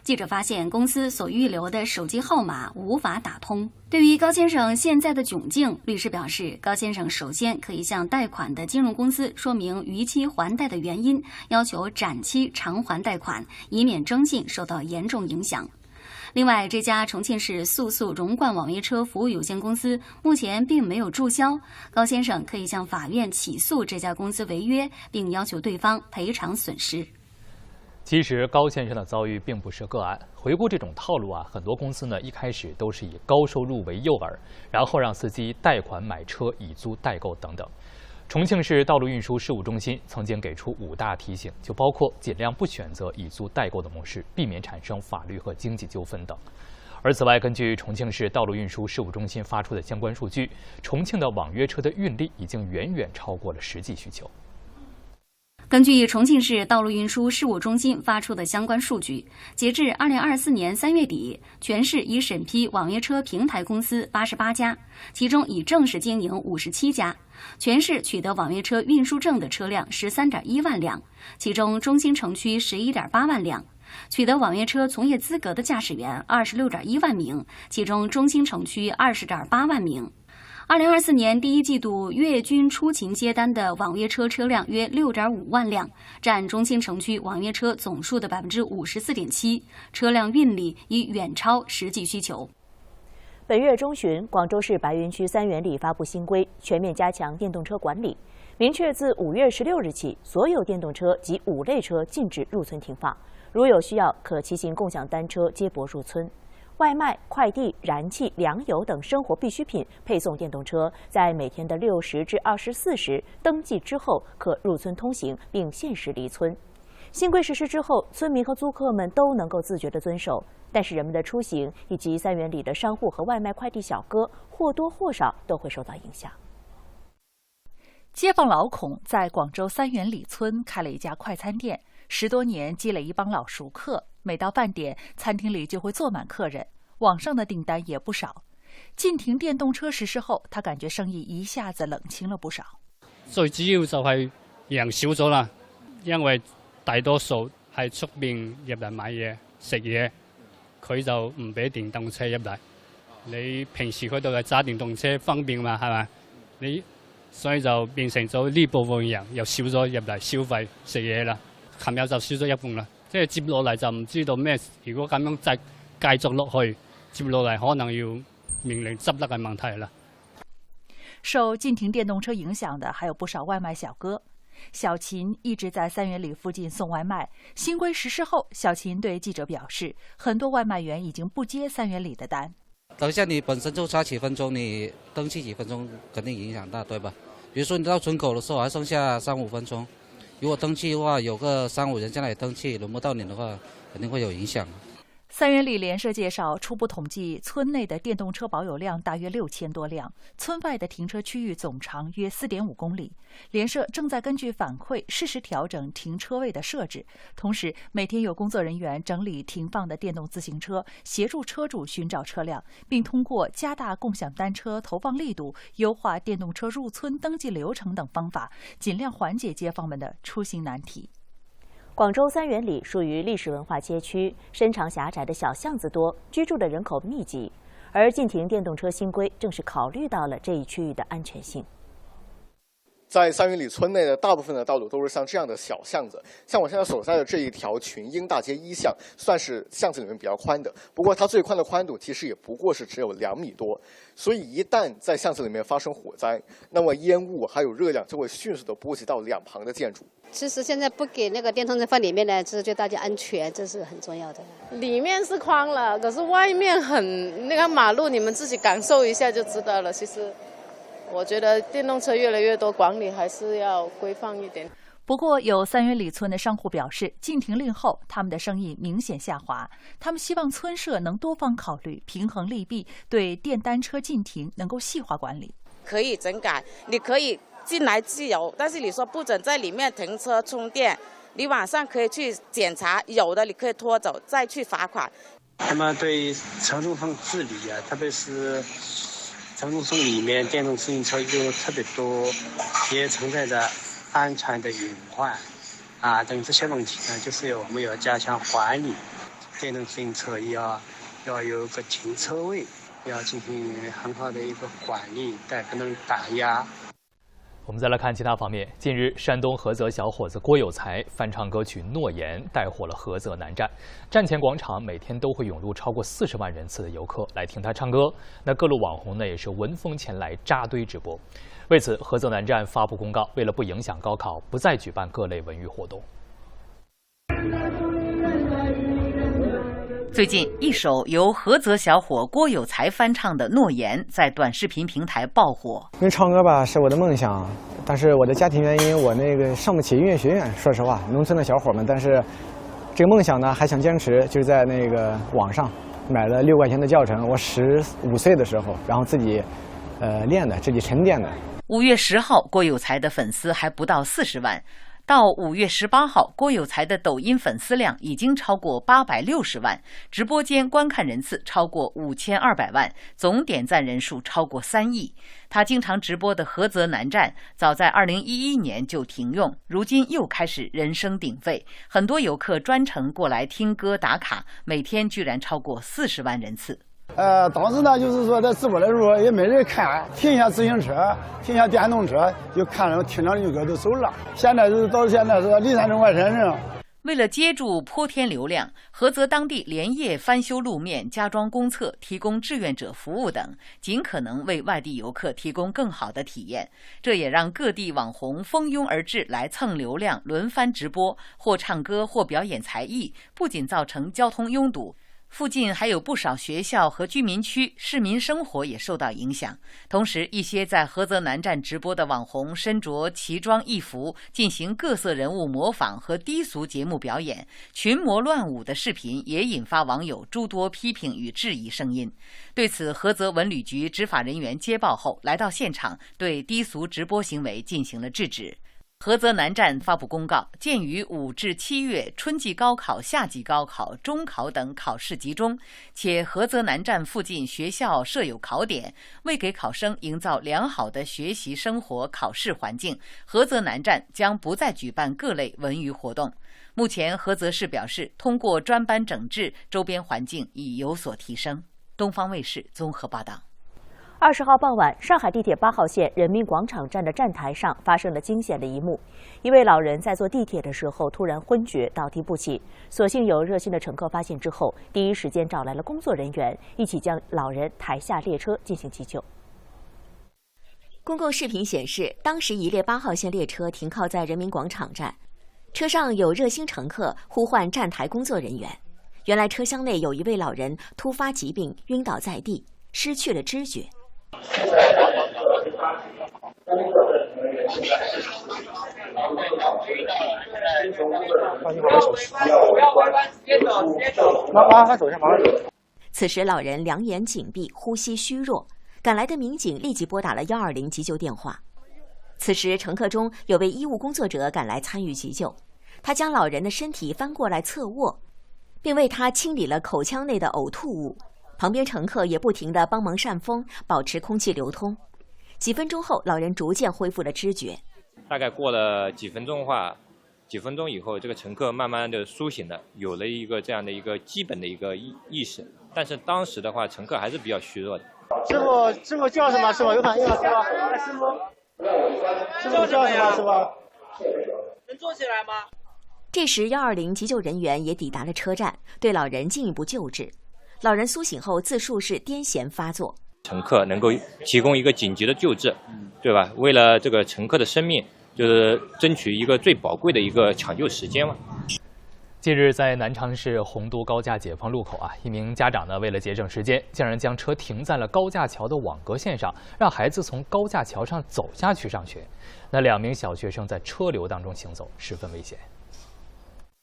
记者发现，公司所预留的手机号码无法打通。对于高先生现在的窘境，律师表示，高先生首先可以向贷款的金融公司说明逾期还贷的原因，要求展期偿还贷款，以免征信受到严重影响。另外，这家重庆市速速荣冠网约车服务有限公司目前并没有注销，高先生可以向法院起诉这家公司违约，并要求对方赔偿损失。其实高先生的遭遇并不是个案。回顾这种套路啊，很多公司呢一开始都是以高收入为诱饵，然后让司机贷款买车、以租代购等等。重庆市道路运输事务中心曾经给出5大提醒，就包括尽量不选择以租代购的模式，避免产生法律和经济纠纷等。而此外，根据重庆市道路运输事务中心发出的相关数据，重庆的网约车的运力已经远远超过了实际需求。根据重庆市道路运输事务中心发出的相关数据，截至2024年3月底，全市已审批网约车平台公司88家，其中已正式经营57家。全市取得网约车运输证的车辆13.1万辆，其中中心城区11.8万辆。取得网约车从业资格的驾驶员26.1万名，其中中心城区20.8万名。2024年第一季度月均出勤接单的网约车车辆约6.5万辆，占中心城区网约车总数的54.7%，车辆运力已远超实际需求。本月中旬，广州市白云区三元里发布新规，全面加强电动车管理，明确自5月16日起，所有电动车及5类车禁止入村停放，如有需要，可骑行共享单车接驳入村。外卖、快递、燃气、粮油等生活必需品配送电动车，在每天的60至24时登记之后，可入村通行，并限时离村。新规实施之后，村民和租客们都能够自觉地遵守，但是人们的出行以及三元里的商户和外卖快递小哥或多或少都会受到影响。街坊老孔在广州三元里村开了一家快餐店，10多年积累一帮老熟客，每到饭点，餐厅里就会坐满客人，网上的订单也不少。禁停電動車實施後，他感覺生意一下子冷清了不少。最主要就係人少咗啦，因為大多數係出邊入嚟買嘢食嘢，佢就唔俾電動車入嚟。你平時嗰度係揸電動車方便嘛，係咪？你所以就變成咗呢部分人又少咗入嚟消費食嘢啦。琴日就少咗一半啦，即係接落嚟就唔知道咩。如果咁樣繼續落去，接落嚟可能要面臨執笠嘅問題了。受禁停電動車影響的還有不少外賣小哥。小秦一直在三元里附近送外賣，新規實施後，小秦對記者表示，很多外賣員已經不接三元里的單。等下你本身就差幾分鐘，你登記幾分鐘肯定影響大，對吧？比如說你到村口的時候還剩下3-5分鐘，如果登記的話，有個3-5人進來登記，輪不到你的話，肯定會有影響。三元里联社介绍，初步统计，村内的电动车保有量大约6000多辆，村外的停车区域总长约4.5公里。联社正在根据反馈适时调整停车位的设置，同时每天有工作人员整理停放的电动自行车，协助车主寻找车辆，并通过加大共享单车投放力度、优化电动车入村登记流程等方法，尽量缓解街坊们的出行难题。广州三元里属于历史文化街区，身长狭窄的小巷子多，居住的人口密集，而禁停电动车新规正是考虑到了这一区域的安全性。在三元里村内的大部分的道路都是像这样的小巷子，像我现在所在的这一条群英大街1巷，算是巷子里面比较宽的。不过它最宽的宽度其实也不过是只有2米多，所以一旦在巷子里面发生火灾，那么烟雾还有热量就会迅速的波及到两旁的建筑。其实现在不给那个电动车放里面呢，这是对大家安全，这是很重要的。里面是宽了，可是外面很那个马路，你们自己感受一下就知道了。其实我觉得电动车越来越多，管理还是要规范一点。不过，有三元里村的商户表示，禁停令后，他们的生意明显下滑。他们希望村社能多方考虑，平衡利弊，对电单车禁停能够细化管理。可以整改，你可以进来自由，但是你说不准在里面停车充电，你晚上可以去检查，有的你可以拖走，再去罚款。那么对城中村治理啊，特别是城中村里面电动自行车又特别多，也存在着安全的隐患啊等这些问题呢，就是我们要加强管理，电动自行车要有个停车位，要进行很好的一个管理，但不能打压。我们再来看其他方面。近日，山东菏泽小伙子郭有才翻唱歌曲《诺言》，带火了菏泽南站。站前广场每天都会涌入超过40万人次的游客来听他唱歌。那各路网红呢，也是闻风前来扎堆直播。为此，菏泽南站发布公告，为了不影响高考，不再举办各类文娱活动。最近，一首由菏泽小伙郭有才翻唱的《诺言》在短视频平台爆火。因为唱歌吧是我的梦想，但是我的家庭原因，我那个上不起音乐学院。说实话，农村的小伙们，但是这个梦想呢还想坚持，就是在那个网上买了6块钱的教程。我15岁的时候，然后自己练的，自己沉淀的。5月10号，郭有才的粉丝还不到40万。到5月18号，郭有才的抖音粉丝量已经超过860万，直播间观看人次超过5200万，总点赞人数超过3亿。他经常直播的菏泽南站，早在2011年就停用，如今又开始人声鼎沸，很多游客专程过来听歌打卡，每天居然超过40万人次。当时呢，就是说在直播的时候也没人看，停下自行车，停下电动车，就看着听两句歌就走了。现在到现在是离山人外山人。为了接住泼天流量，菏泽当地连夜翻修路面、加装公厕、提供志愿者服务等，尽可能为外地游客提供更好的体验。这也让各地网红蜂拥而至来蹭流量，轮番直播，或唱歌或表演才艺，不仅造成交通拥堵，附近还有不少学校和居民区，市民生活也受到影响。同时，一些在菏泽南站直播的网红身着奇装异服，进行各色人物模仿和低俗节目表演，群魔乱舞的视频也引发网友诸多批评与质疑声音。对此，菏泽文旅局执法人员接报后来到现场，对低俗直播行为进行了制止。菏泽南站发布公告，鉴于5至7月春季高考、夏季高考、中考等考试集中，且菏泽南站附近学校设有考点，为给考生营造良好的学习生活考试环境，菏泽南站将不再举办各类文娱活动。目前，菏泽市表示，通过专班整治，周边环境已有所提升。东方卫视综合报道。20号傍晚，上海地铁8号线人民广场站的站台上发生了惊险的一幕：一位老人在坐地铁的时候突然昏厥，倒地不起。所幸有热心的乘客发现之后，第一时间找来了工作人员，一起将老人抬下列车进行急救。公共视频显示，当时一列8号线列车停靠在人民广场站，车上有热心乘客呼唤站台工作人员。原来车厢内有一位老人突发疾病晕倒在地，失去了知觉。麻烦走一下，麻烦走。此时老人两眼紧闭，呼吸虚弱。赶来的民警立即拨打了120急救电话。此时乘客中有位医务工作者赶来参与急救，他将老人的身体翻过来侧卧，并为他清理了口腔内的呕吐物。旁边乘客也不停地帮忙扇风，保持空气流通。几分钟后，老人逐渐恢复了知觉。大概过了几分钟以后，这个乘客慢慢的苏醒了，有了一个这样的一个基本的一个意识。但是当时的话，乘客还是比较虚弱的。师傅叫什么？师傅有反应了，师傅。师傅叫什么？师傅。能坐起来吗？这时120急救人员也抵达了车站，对老人进一步救治。老人苏醒后自述是癫痫发作。乘客能够提供一个紧急的救治，对吧？为了这个乘客的生命，就是争取一个最宝贵的一个抢救时间嘛。近日，在南昌市洪都高架解放路口一名家长为了节省时间，竟然将车停在了高架桥的网格线上，让孩子从高架桥上走下去上学。那2名小学生在车流当中行走，十分危险。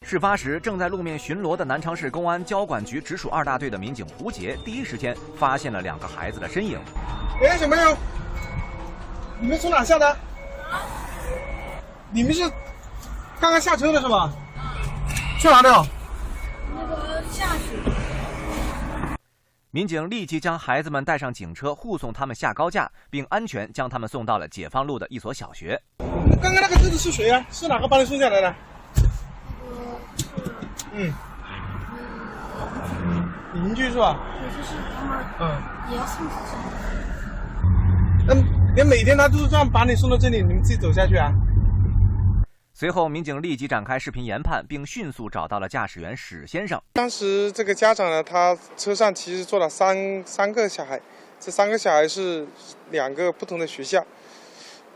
事发时，正在路面巡逻的南昌市公安交管局直属2大队的民警胡杰，第一时间发现了2个孩子的身影。哎，小朋友，你们从哪下的？你们是刚刚下车的是吧？去哪里？那个下去。民警立即将孩子们带上警车，护送他们下高架，并安全将他们送到了解放路的一所小学。刚刚那个车子是谁啊？是哪个把你送下来的？邻居是吧？就是他们，也要送去。你每天他就是这样把你送到这里，你们自己走下去啊？随后，民警立即展开视频研判，并迅速找到了驾驶员史先生。当时这个家长呢，他车上其实坐了三个小孩，这3个小孩是2个不同的学校。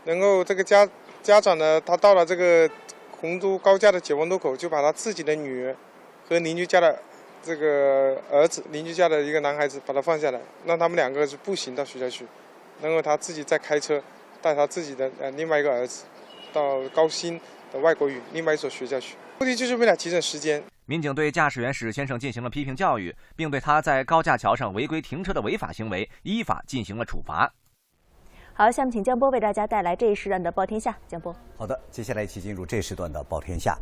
然后这个家长呢，他到了这个洪都高架的解放路口，就把他自己的女儿和邻居家的这个儿子，邻居家的一个男孩子，把他放下来，让他们2个是步行到学校去，然后他自己再开车带他自己的另外一个儿子到高新的外国语另外一所学校去，目的就是为了节省时间。民警对驾驶员史先生进行了批评教育，并对他在高架桥上违规停车的违法行为依法进行了处罚。好，下面请江波为大家带来这一时段的报天下。江波，好的，接下来一起进入这时段的报天下。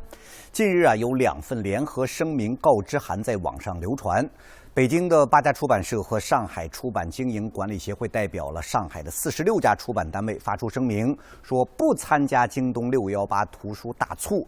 近日有2份联合声明告知函在网上流传。北京的8家出版社和上海出版经营管理协会代表了上海的46家出版单位发出声明，说不参加京东618图书大促。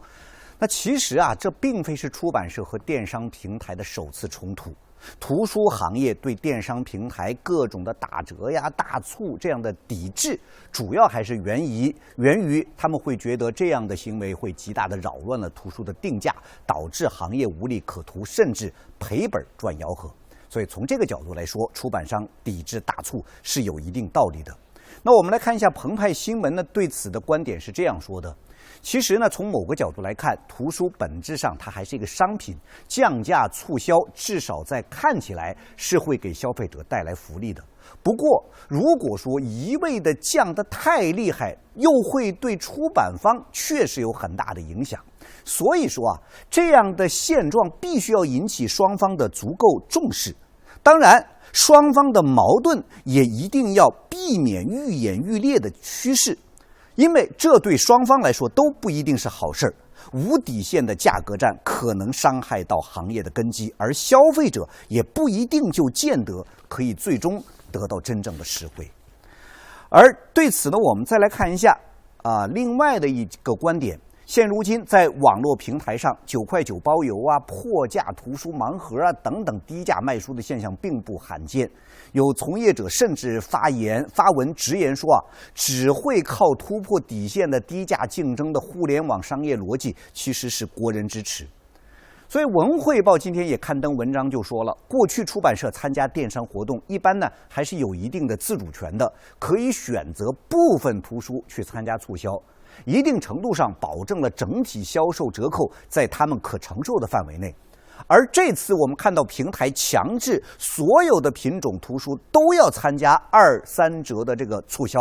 那其实这并非是出版社和电商平台的首次冲突。图书行业对电商平台各种的打折大促这样的抵制，主要还是源于他们会觉得这样的行为会极大的扰乱了图书的定价，导致行业无利可图，甚至赔本赚吆喝。所以从这个角度来说，出版商抵制大促是有一定道理的。那我们来看一下澎湃新闻呢对此的观点是这样说的。其实呢，从某个角度来看，图书本质上它还是一个商品，降价促销至少在看起来是会给消费者带来福利的。不过，如果说一味的降得太厉害，又会对出版方确实有很大的影响。所以说这样的现状必须要引起双方的足够重视。当然，双方的矛盾也一定要避免愈演愈烈的趋势。因为这对双方来说都不一定是好事儿，无底线的价格战可能伤害到行业的根基，而消费者也不一定就见得可以最终得到真正的实惠。而对此呢，我们再来看一下另外的一个观点。现如今，在网络平台上，9块9包邮破价图书盲盒等等低价卖书的现象并不罕见。有从业者甚至发文直言说只会靠突破底线的低价竞争的互联网商业逻辑，其实是国人之耻。所以文汇报今天也刊登文章就说了，过去出版社参加电商活动一般呢还是有一定的自主权的，可以选择部分图书去参加促销，一定程度上保证了整体销售折扣在他们可承受的范围内。而这次我们看到平台强制所有的品种图书都要参加2、3折的这个促销，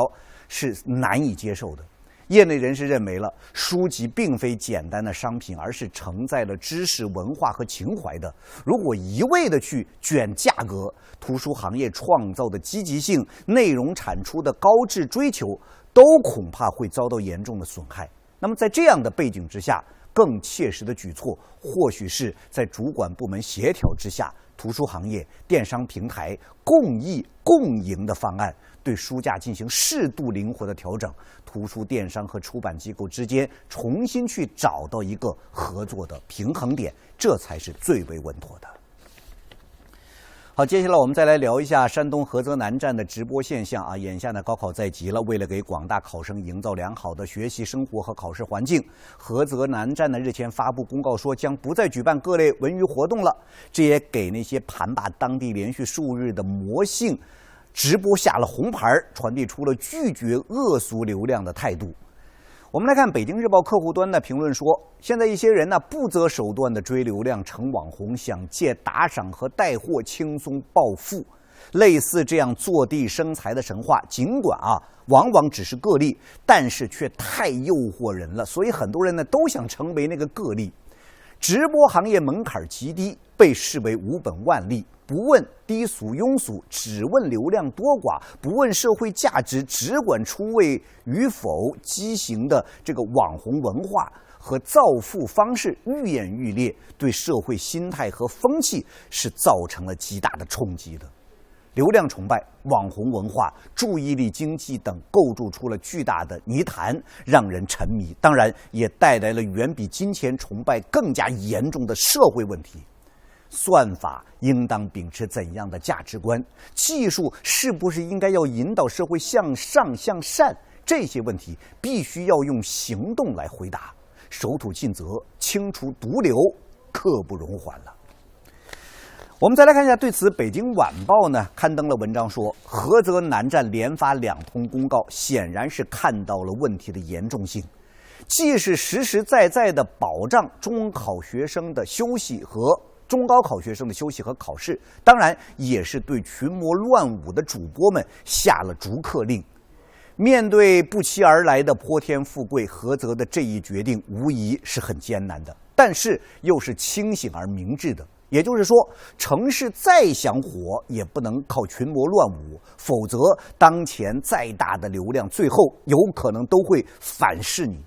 是难以接受的。业内人士认为了，书籍并非简单的商品，而是承载了知识、文化和情怀的。如果一味的去卷价格，图书行业创造的积极性、内容产出的高质追求，都恐怕会遭到严重的损害。那么在这样的背景之下，更切实的举措，或许是在主管部门协调之下，图书行业、电商平台共益共赢的方案，对书价进行适度灵活的调整，图书电商和出版机构之间重新去找到一个合作的平衡点，这才是最为稳妥的。好，接下来我们再来聊一下山东菏泽南站的直播现象啊。眼下呢，高考在即了，为了给广大考生营造良好的学习生活和考试环境，菏泽南站呢日前发布公告说，将不再举办各类文娱活动了。这也给那些盘霸当地连续数日的魔性直播下了红牌，传递出了拒绝恶俗流量的态度。我们来看北京日报客户端的评论说，现在一些人呢不择手段的追流量成网红，想借打赏和带货轻松暴富。类似这样坐地生财的神话，尽管往往只是个例，但是却太诱惑人了，所以很多人呢都想成为那个个例。直播行业门槛极低，被视为无本万利，不问低俗庸俗，只问流量多寡，不问社会价值，只管出位与否，畸形的这个网红文化和造富方式愈演愈烈，对社会心态和风气是造成了极大的冲击的。流量崇拜、网红文化、注意力经济等构筑出了巨大的泥潭，让人沉迷，当然也带来了远比金钱崇拜更加严重的社会问题。算法应当秉持怎样的价值观？技术是不是应该要引导社会向上向善？这些问题必须要用行动来回答。守土尽责，清除毒瘤，刻不容缓了。我们再来看一下，对此，北京晚报呢刊登了文章说，菏泽南站连发2通公告，显然是看到了问题的严重性，既是实实在在的保障中高考学生的休息和考试，当然也是对群魔乱舞的主播们下了逐客令。面对不期而来的泼天富贵，菏泽的这一决定无疑是很艰难的，但是又是清醒而明智的。也就是说，城市再想火，也不能靠群魔乱舞，否则当前再大的流量，最后有可能都会反噬你。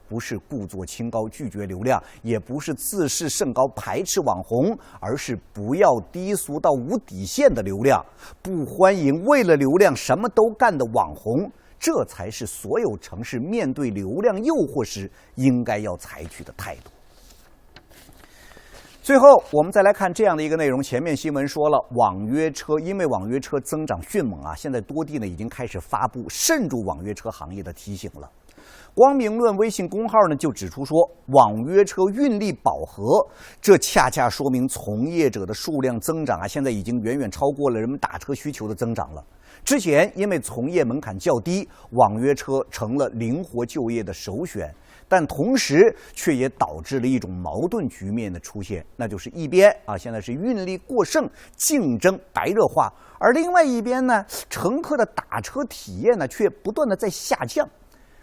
不是故作清高拒绝流量，也不是自视甚高排斥网红，而是不要低俗到无底线的流量，不欢迎为了流量什么都干的网红，这才是所有城市面对流量诱惑时应该要采取的态度。最后，我们再来看这样的一个内容。前面新闻说了，因为网约车增长迅猛现在多地呢已经开始发布慎入网约车行业的提醒了。光明论微信公号呢就指出说，网约车运力饱和，这恰恰说明从业者的数量增长现在已经远远超过了人们打车需求的增长了。之前因为从业门槛较低，网约车成了灵活就业的首选。但同时却也导致了一种矛盾局面的出现，那就是一边现在是运力过剩，竞争白热化，而另外一边呢，乘客的打车体验呢却不断的在下降。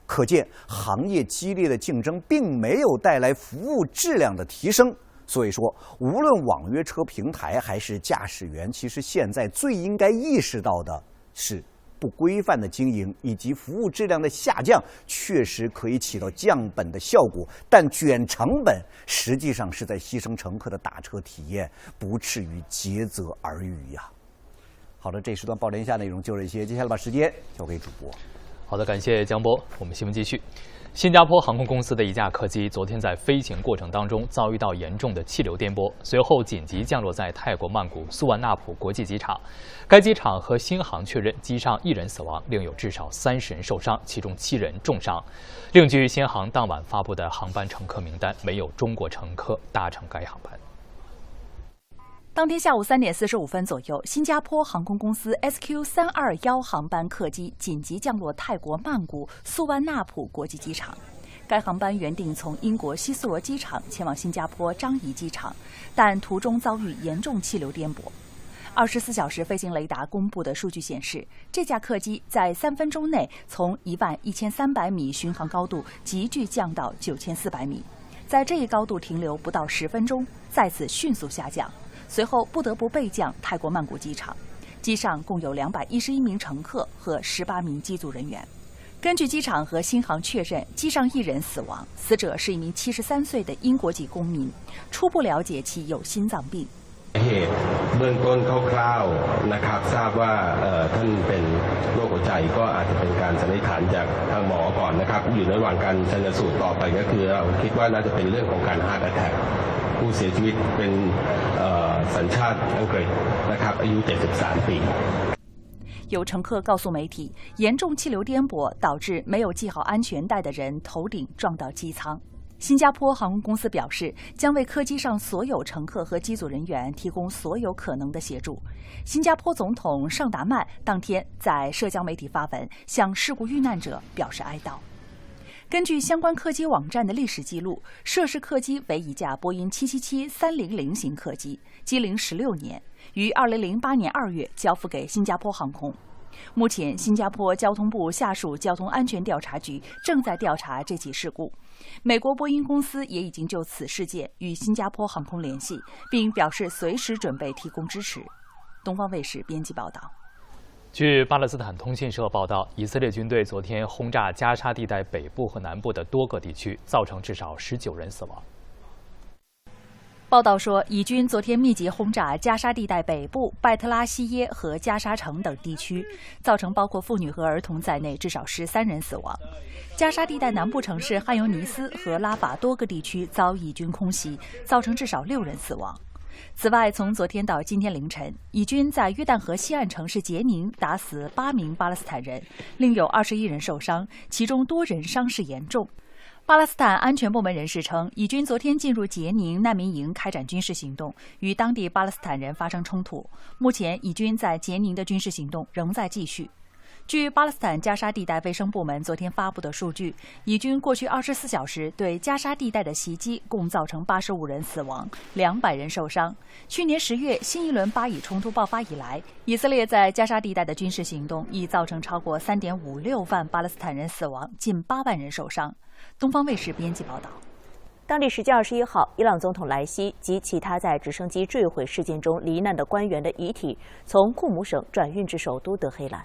可见行业激烈的竞争并没有带来服务质量的提升。所以说，无论网约车平台还是驾驶员，其实现在最应该意识到的是，不规范的经营以及服务质量的下降确实可以起到降本的效果，但卷成本实际上是在牺牲乘客的打车体验，不至于竭泽而渔呀。好的，这时段报天下内容就这些，接下来把时间交给主播。好的，感谢江波。我们新闻继续。新加坡航空公司的一架客机昨天在飞行过程当中遭遇到严重的气流颠簸，随后紧急降落在泰国曼谷苏万纳普国际机场。该机场和新航确认，机上1人死亡，另有至少30人受伤，其中7人重伤。另据新航当晚发布的航班乘客名单，没有中国乘客搭乘该航班。当天下午3点45分左右，新加坡航空公司 SQ321 航班客机紧急降落泰国曼谷苏万纳普国际机场。该航班原定从英国希斯罗机场前往新加坡樟宜机场，但途中遭遇严重气流颠簸。24小时飞行雷达公布的数据显示，这架客机在3分钟内从11300米巡航高度急剧降到9400米，在这一高度停留不到10分钟，再次迅速下降，随后不得不备降泰国曼谷机场。机上共有211名乘客和18名机组人员。根据机场和新航确认，机上1人死亡，死者是一名73岁的英国籍公民，初步了解其有心脏病。เหตุเบื้องต้นคร่าวๆนะครับทราบว่าท่านเป็นโรคหัวใจก็อาจจะเป็นการสันนิษฐานจากทางหมอก่อนนะครับอยู่ระหว่างการชันสูตรต่อไปก็คือเราคิดว่าน่าจะเป็นเรื่องของการ heart attack ผู้เสียชีวิตเป็นสัญชาติอังกฤษนะครับอายุ73ปี有乘客告诉媒体，严重气流颠簸导致没有系好安全带的人头顶撞到机舱。新加坡航空公司表示，将为客机上所有乘客和机组人员提供所有可能的协助。新加坡总统尚达曼当天在社交媒体发文，向事故遇难者表示哀悼。根据相关客机网站的历史记录，涉事客机为一架波音777-300型客机，机龄16年，于2008年2月交付给新加坡航空。目前，新加坡交通部下属交通安全调查局正在调查这起事故。美国波音公司也已经就此事件与新加坡航空联系，并表示随时准备提供支持。东方卫视编辑报道。据巴勒斯坦通讯社报道，以色列军队昨天轰炸加沙地带北部和南部的多个地区，造成至少19人死亡。报道说，以军昨天密集轰炸加沙地带北部拜特拉西耶和加沙城等地区，造成包括妇女和儿童在内至少13人死亡。加沙地带南部城市汉尤尼斯和拉法多个地区遭以军空袭，造成至少6人死亡。此外，从昨天到今天凌晨，以军在约旦河西岸城市杰宁打死8名巴勒斯坦人，另有21人受伤，其中多人伤势严重。巴勒斯坦安全部门人士称，以军昨天进入杰宁难民营开展军事行动，与当地巴勒斯坦人发生冲突。目前，以军在杰宁的军事行动仍在继续。据巴勒斯坦加沙地带卫生部门昨天发布的数据，以军过去24小时对加沙地带的袭击共造成85人死亡，200人受伤。去年10月新一轮巴以冲突爆发以来，以色列在加沙地带的军事行动已造成超过3.56万巴勒斯坦人死亡，近8万人受伤。东方卫视编辑报道。当地时间21号，伊朗总统莱西及其他在直升机坠毁事件中罹难的官员的遗体从库姆省转运至首都德黑兰。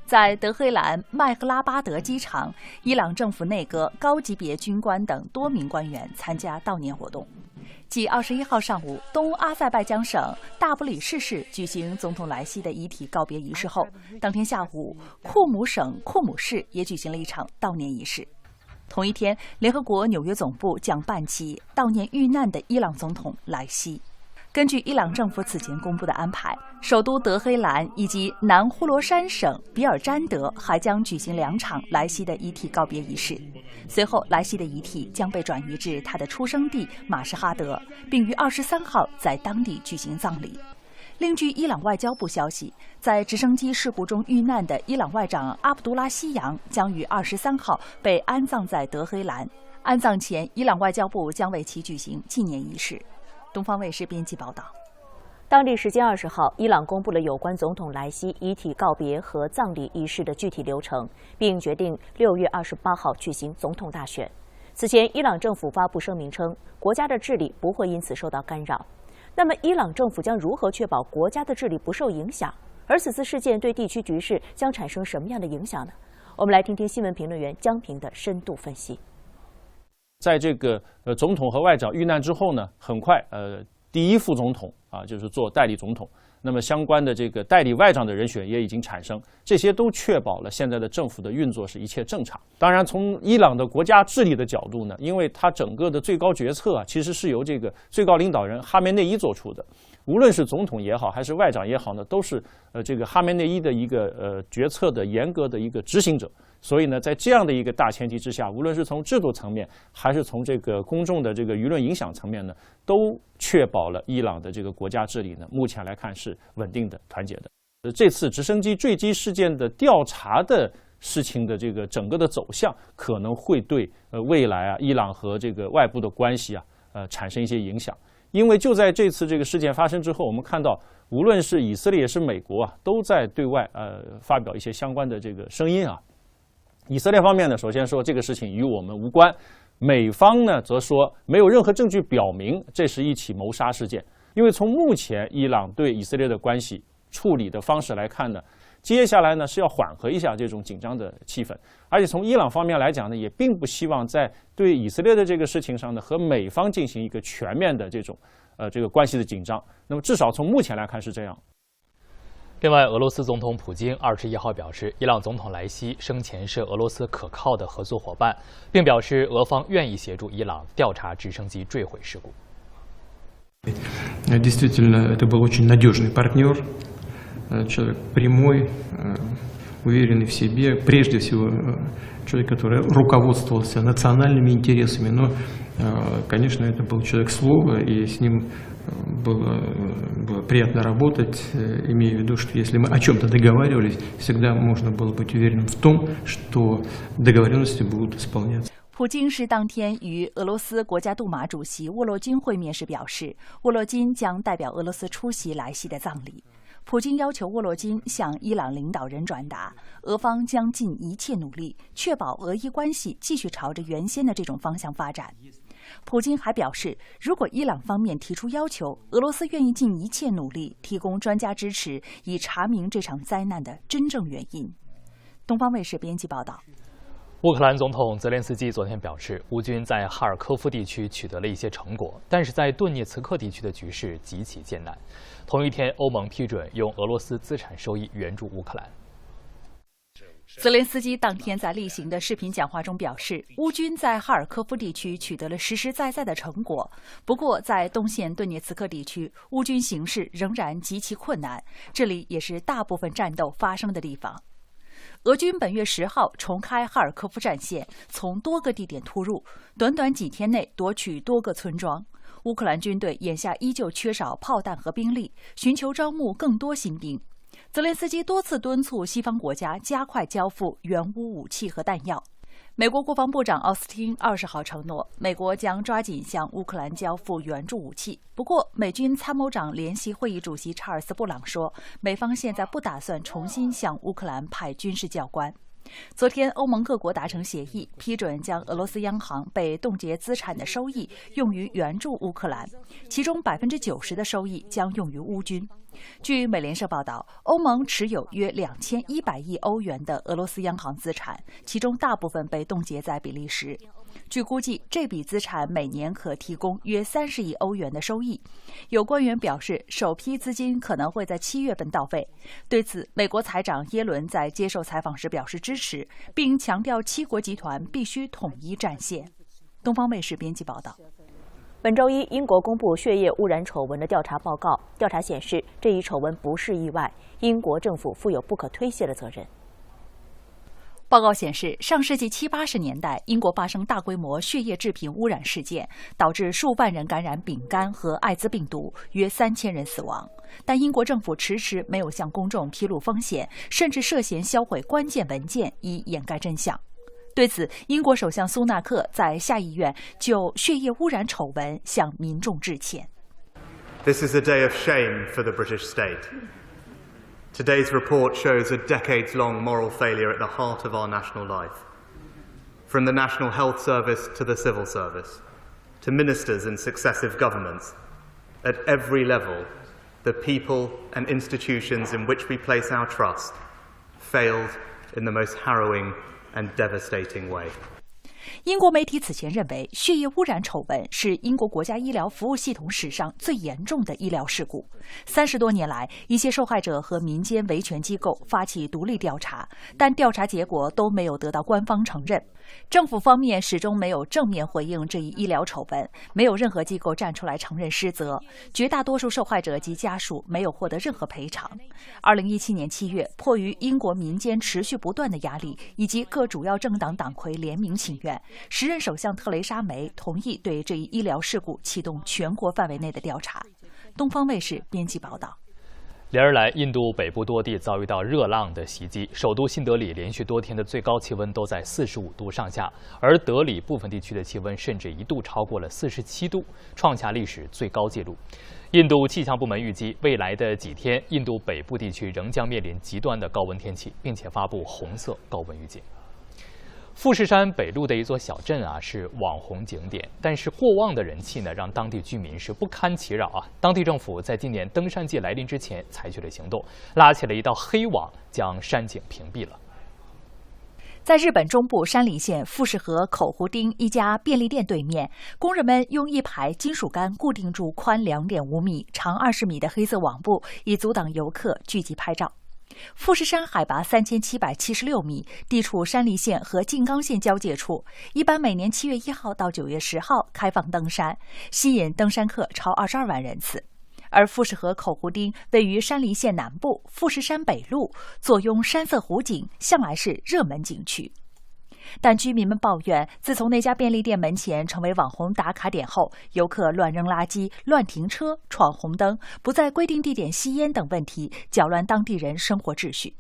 在德黑兰麦赫拉巴德机场，伊朗政府内阁高级别军官等多名官员参加悼念活动。继21号上午东阿塞拜疆省大不里士市举行总统莱西的遗体告别仪式后，当天下午库姆省库姆市也举行了一场悼念仪式。同一天，联合国纽约总部将办起悼念遇难的伊朗总统莱西。根据伊朗政府此前公布的安排，首都德黑兰以及南呼罗珊省比尔詹德还将举行2场莱西的遗体告别仪式。随后，莱西的遗体将被转移至他的出生地马什哈德，并于23号在当地举行葬礼。另据伊朗外交部消息，在直升机事故中遇难的伊朗外长阿卜杜拉希扬将于23号被安葬在德黑兰。安葬前，伊朗外交部将为其举行纪念仪式。东方卫视编辑报道。当地时间20号，伊朗公布了有关总统莱西遗体告别和葬礼仪式的具体流程，并决定6月28号举行总统大选。此前，伊朗政府发布声明称，国家的治理不会因此受到干扰。那么，伊朗政府将如何确保国家的治理不受影响？而此次事件对地区局势将产生什么样的影响呢？我们来听听新闻评论员江平的深度分析。在这个总统和外长遇难之后呢，很快第一副总统就是做代理总统，那么相关的这个代理外长的人选也已经产生，这些都确保了现在的政府的运作是一切正常。当然，从伊朗的国家治理的角度呢，因为它整个的最高决策其实是由这个最高领导人哈梅内伊做出的，无论是总统也好，还是外长也好呢，都是这个哈梅内伊的一个决策的严格的一个执行者。所以呢，在这样的一个大前提之下，无论是从制度层面，还是从这个公众的这个舆论影响层面呢，都确保了伊朗的这个国家治理呢，目前来看是稳定的、团结的。这次直升机坠机事件的调查的事情的这个整个的走向，可能会对未来伊朗和这个外部的关系产生一些影响。因为就在这次这个事件发生之后，我们看到无论是以色列也是美国啊，都在对外发表一些相关的这个声音啊。以色列方面呢，首先说这个事情与我们无关，美方呢则说没有任何证据表明这是一起谋杀事件。因为从目前伊朗对以色列的关系处理的方式来看呢，接下来呢是要缓和一下这种紧张的气氛，而且从伊朗方面来讲呢，也并不希望在对以色列的这个事情上呢和美方进行一个全面的这种这个关系的紧张。那么至少从目前来看是这样。另外，俄罗斯总统普京21号表示，伊朗总统莱西生前是俄罗斯可靠的合作伙伴，并表示俄方愿意协助伊朗调查直升机坠毁事故。Действительно, это был очень надежный партнер, человек прямой, уверенный в себе, прежде всего человек, который руководствовался национальными интересами, но, конечно, это был человек слова, и с ним было приятно работать, имея в виду, что если мы о чем-то договаривались, всегда можно было быть уверенным в том, что договоренности будут исполняться. 普京是当天与俄罗斯国家杜马主席沃洛金会面时表示，沃洛金将代表俄罗斯出席莱西的葬礼。普京要求沃洛金向伊朗领导人转达，俄方将尽一切努力，确保俄伊关系继续朝着原先的这种方向发展。普京还表示，如果伊朗方面提出要求，俄罗斯愿意尽一切努力提供专家支持，以查明这场灾难的真正原因。东方卫视编辑报道。乌克兰总统泽连斯基昨天表示，乌军在哈尔科夫地区取得了一些成果，但是在顿涅茨克地区的局势极其艰难。同一天，欧盟批准用俄罗斯资产收益援助乌克兰。泽连斯基当天在例行的视频讲话中表示，乌军在哈尔科夫地区取得了实实在在的成果。不过，在东线顿涅茨克地区，乌军形势仍然极其困难，这里也是大部分战斗发生的地方。俄军本月10号重开哈尔科夫战线，从多个地点突入，短短几天内夺取多个村庄。乌克兰军队眼下依旧缺少炮弹和兵力，寻求招募更多新兵。泽连斯基多次敦促西方国家加快交付援乌武器和弹药。美国国防部长奥斯汀20号承诺，美国将抓紧向乌克兰交付援助武器。不过，美军参谋长联席会议主席查尔斯·布朗说，美方现在不打算重新向乌克兰派军事教官。昨天，欧盟各国达成协议，批准将俄罗斯央行被冻结资产的收益用于援助乌克兰，其中90%的收益将用于乌军。据美联社报道，欧盟持有约2100亿欧元的俄罗斯央行资产，其中大部分被冻结在比利时。据估计，这笔资产每年可提供约30亿欧元的收益。有官员表示，首批资金可能会在7月份到位。对此，美国财长耶伦在接受采访时表示支持，并强调7国集团必须统一战线。东方卫视编辑报道。本周一，英国公布血液污染丑闻的调查报告。调查显示，这一丑闻不是意外，英国政府负有不可推卸的责任。报告显示，上世纪70、80年代，英国发生大规模血液制品污染事件，导致数万人感染丙肝和艾滋病毒，约3000人死亡。但英国政府迟迟没有向公众披露风险，甚至涉嫌销毁关键文件以掩盖真相。对此，英国首相苏纳克在下议院就血液污染丑闻向民众致歉。This is a day of shame for the British state. Today's report shows a decades-long moral failure at the heart of our national life. From the National Health Service to the civil service, to ministers in successive governments, at every level, the people and institutions in which we place our trust failed in the most harrowing and devastating way. 英国媒体此前认为，血液污染丑闻是英国国家医疗服务系统史上最严重的医疗事故。30多年来，一些受害者和民间维权机构发起独立调查，但调查结果都没有得到官方承认。政府方面始终没有正面回应这一医疗丑闻，没有任何机构站出来承认失责。绝大多数受害者及家属没有获得任何赔偿。2017年7月，迫于英国民间持续不断的压力以及各主要政党党魁联名请愿，时任首相特蕾莎梅同意对这一医疗事故启动全国范围内的调查。东方卫视编辑报道。连日来，印度北部多地遭遇到热浪的袭击，首都新德里连续多天的最高气温都在45度上下，而德里部分地区的气温甚至一度超过了47度，创下历史最高纪录。印度气象部门预计，未来的几天，印度北部地区仍将面临极端的高温天气，并且发布红色高温预警。富士山北麓的一座小镇是网红景点，但是过旺的人气呢，让当地居民是不堪其扰啊。当地政府在今年登山季来临之前采取了行动，拉起了一道黑网，将山景屏蔽了。在日本中部山梨县富士河口湖町一家便利店对面，工人们用一排金属杆固定住宽2.5米、长20米的黑色网布，以阻挡游客聚集拍照。富士山海拔3776米，地处山梨县和静冈县交界处，一般每年7月1号到9月10号开放登山，吸引登山客超22万人次。而富士河口湖町位于山梨县南部，富士山北麓，坐拥山色湖景，向来是热门景区。但居民们抱怨，自从那家便利店门前成为网红打卡点后，游客乱扔垃圾、乱停车、闯红灯、不在规定地点吸烟等问题，搅乱当地人生活秩序。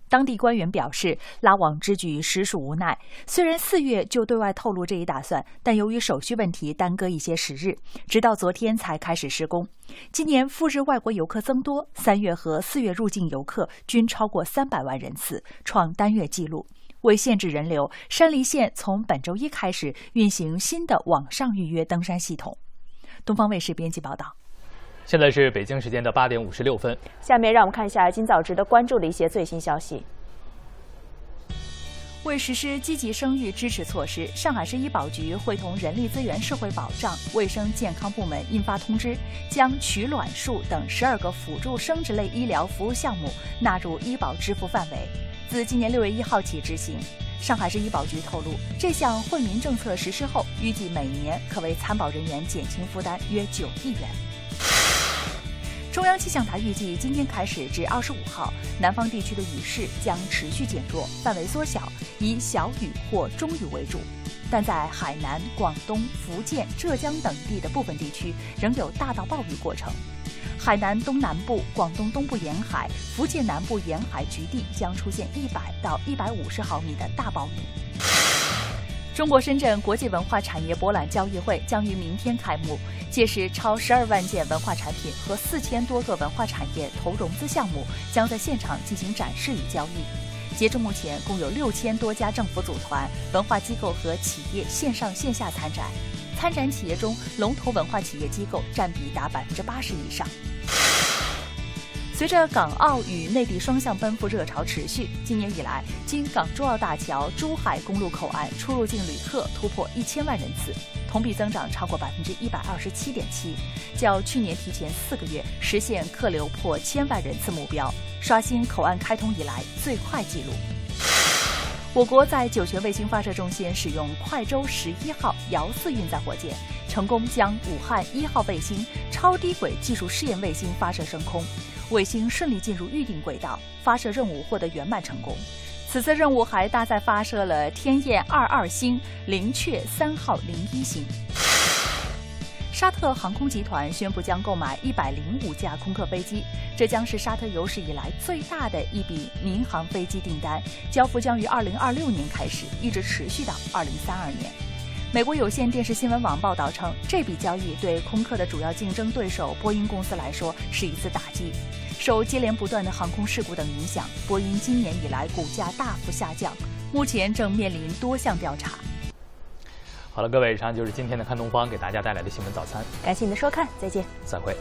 当地官员表示，拉网之举实属无奈。虽然4月就对外透露这一打算，但由于手续问题耽搁一些时日，直到昨天才开始施工。今年赴日外国游客增多，3月和4月入境游客均超过300万人次，创单月纪录。为限制人流，山梨县从本周一开始运行新的网上预约登山系统。东方卫视编辑报道。现在是北京时间的8点56分。下面让我们看一下今早值得关注的一些最新消息。为实施积极生育支持措施，上海市医保局会同人力资源社会保障、卫生健康部门印发通知，将取卵术等12个辅助生殖类医疗服务项目纳入医保支付范围，自今年6月1号起执行。上海市医保局透露，这项惠民政策实施后，预计每年可为参保人员减轻负担约9亿元。中央气象台预计，今天开始至25号，南方地区的雨势将持续减弱，范围缩小，以小雨或中雨为主。但在海南、广东、福建、浙江等地的部分地区，仍有大到暴雨过程。海南东南部、广东东部沿海、福建南部沿海局地将出现100到150毫米的大暴雨。中国深圳国际文化产业博览交易会将于明天开幕，届时超12万件文化产品和4000多个文化产业投融资项目将在现场进行展示与交易。截至目前，共有6000多家政府组团、文化机构和企业线上线下参展。参展企业中，龙头文化企业机构占比达80%以上。随着港澳与内地双向奔赴热潮持续，今年以来，经港珠澳大桥、珠海公路口岸出入境旅客突破1000万人次，同比增长超过127.7%，较去年提前4个月实现客流破1000万人次目标，刷新口岸开通以来最快纪录。我国在酒泉卫星发射中心使用快舟11号遥4运载火箭，成功将武汉1号卫星超低轨技术试验卫星发射升空，卫星顺利进入预定轨道，发射任务获得圆满成功。此次任务还搭载发射了天雁22星、灵雀3号01星。沙特航空集团宣布将购买105架空客飞机，这将是沙特有史以来最大的一笔民航飞机订单，交付将于2026年开始，一直持续到2032年。美国有线电视新闻网报道称，这笔交易对空客的主要竞争对手波音公司来说是一次打击。受接连不断的航空事故等影响，波音今年以来股价大幅下降，目前正面临多项调查。好了，各位，以上就是今天的看东方给大家带来的新闻早餐。感谢您的收看，再见。再会。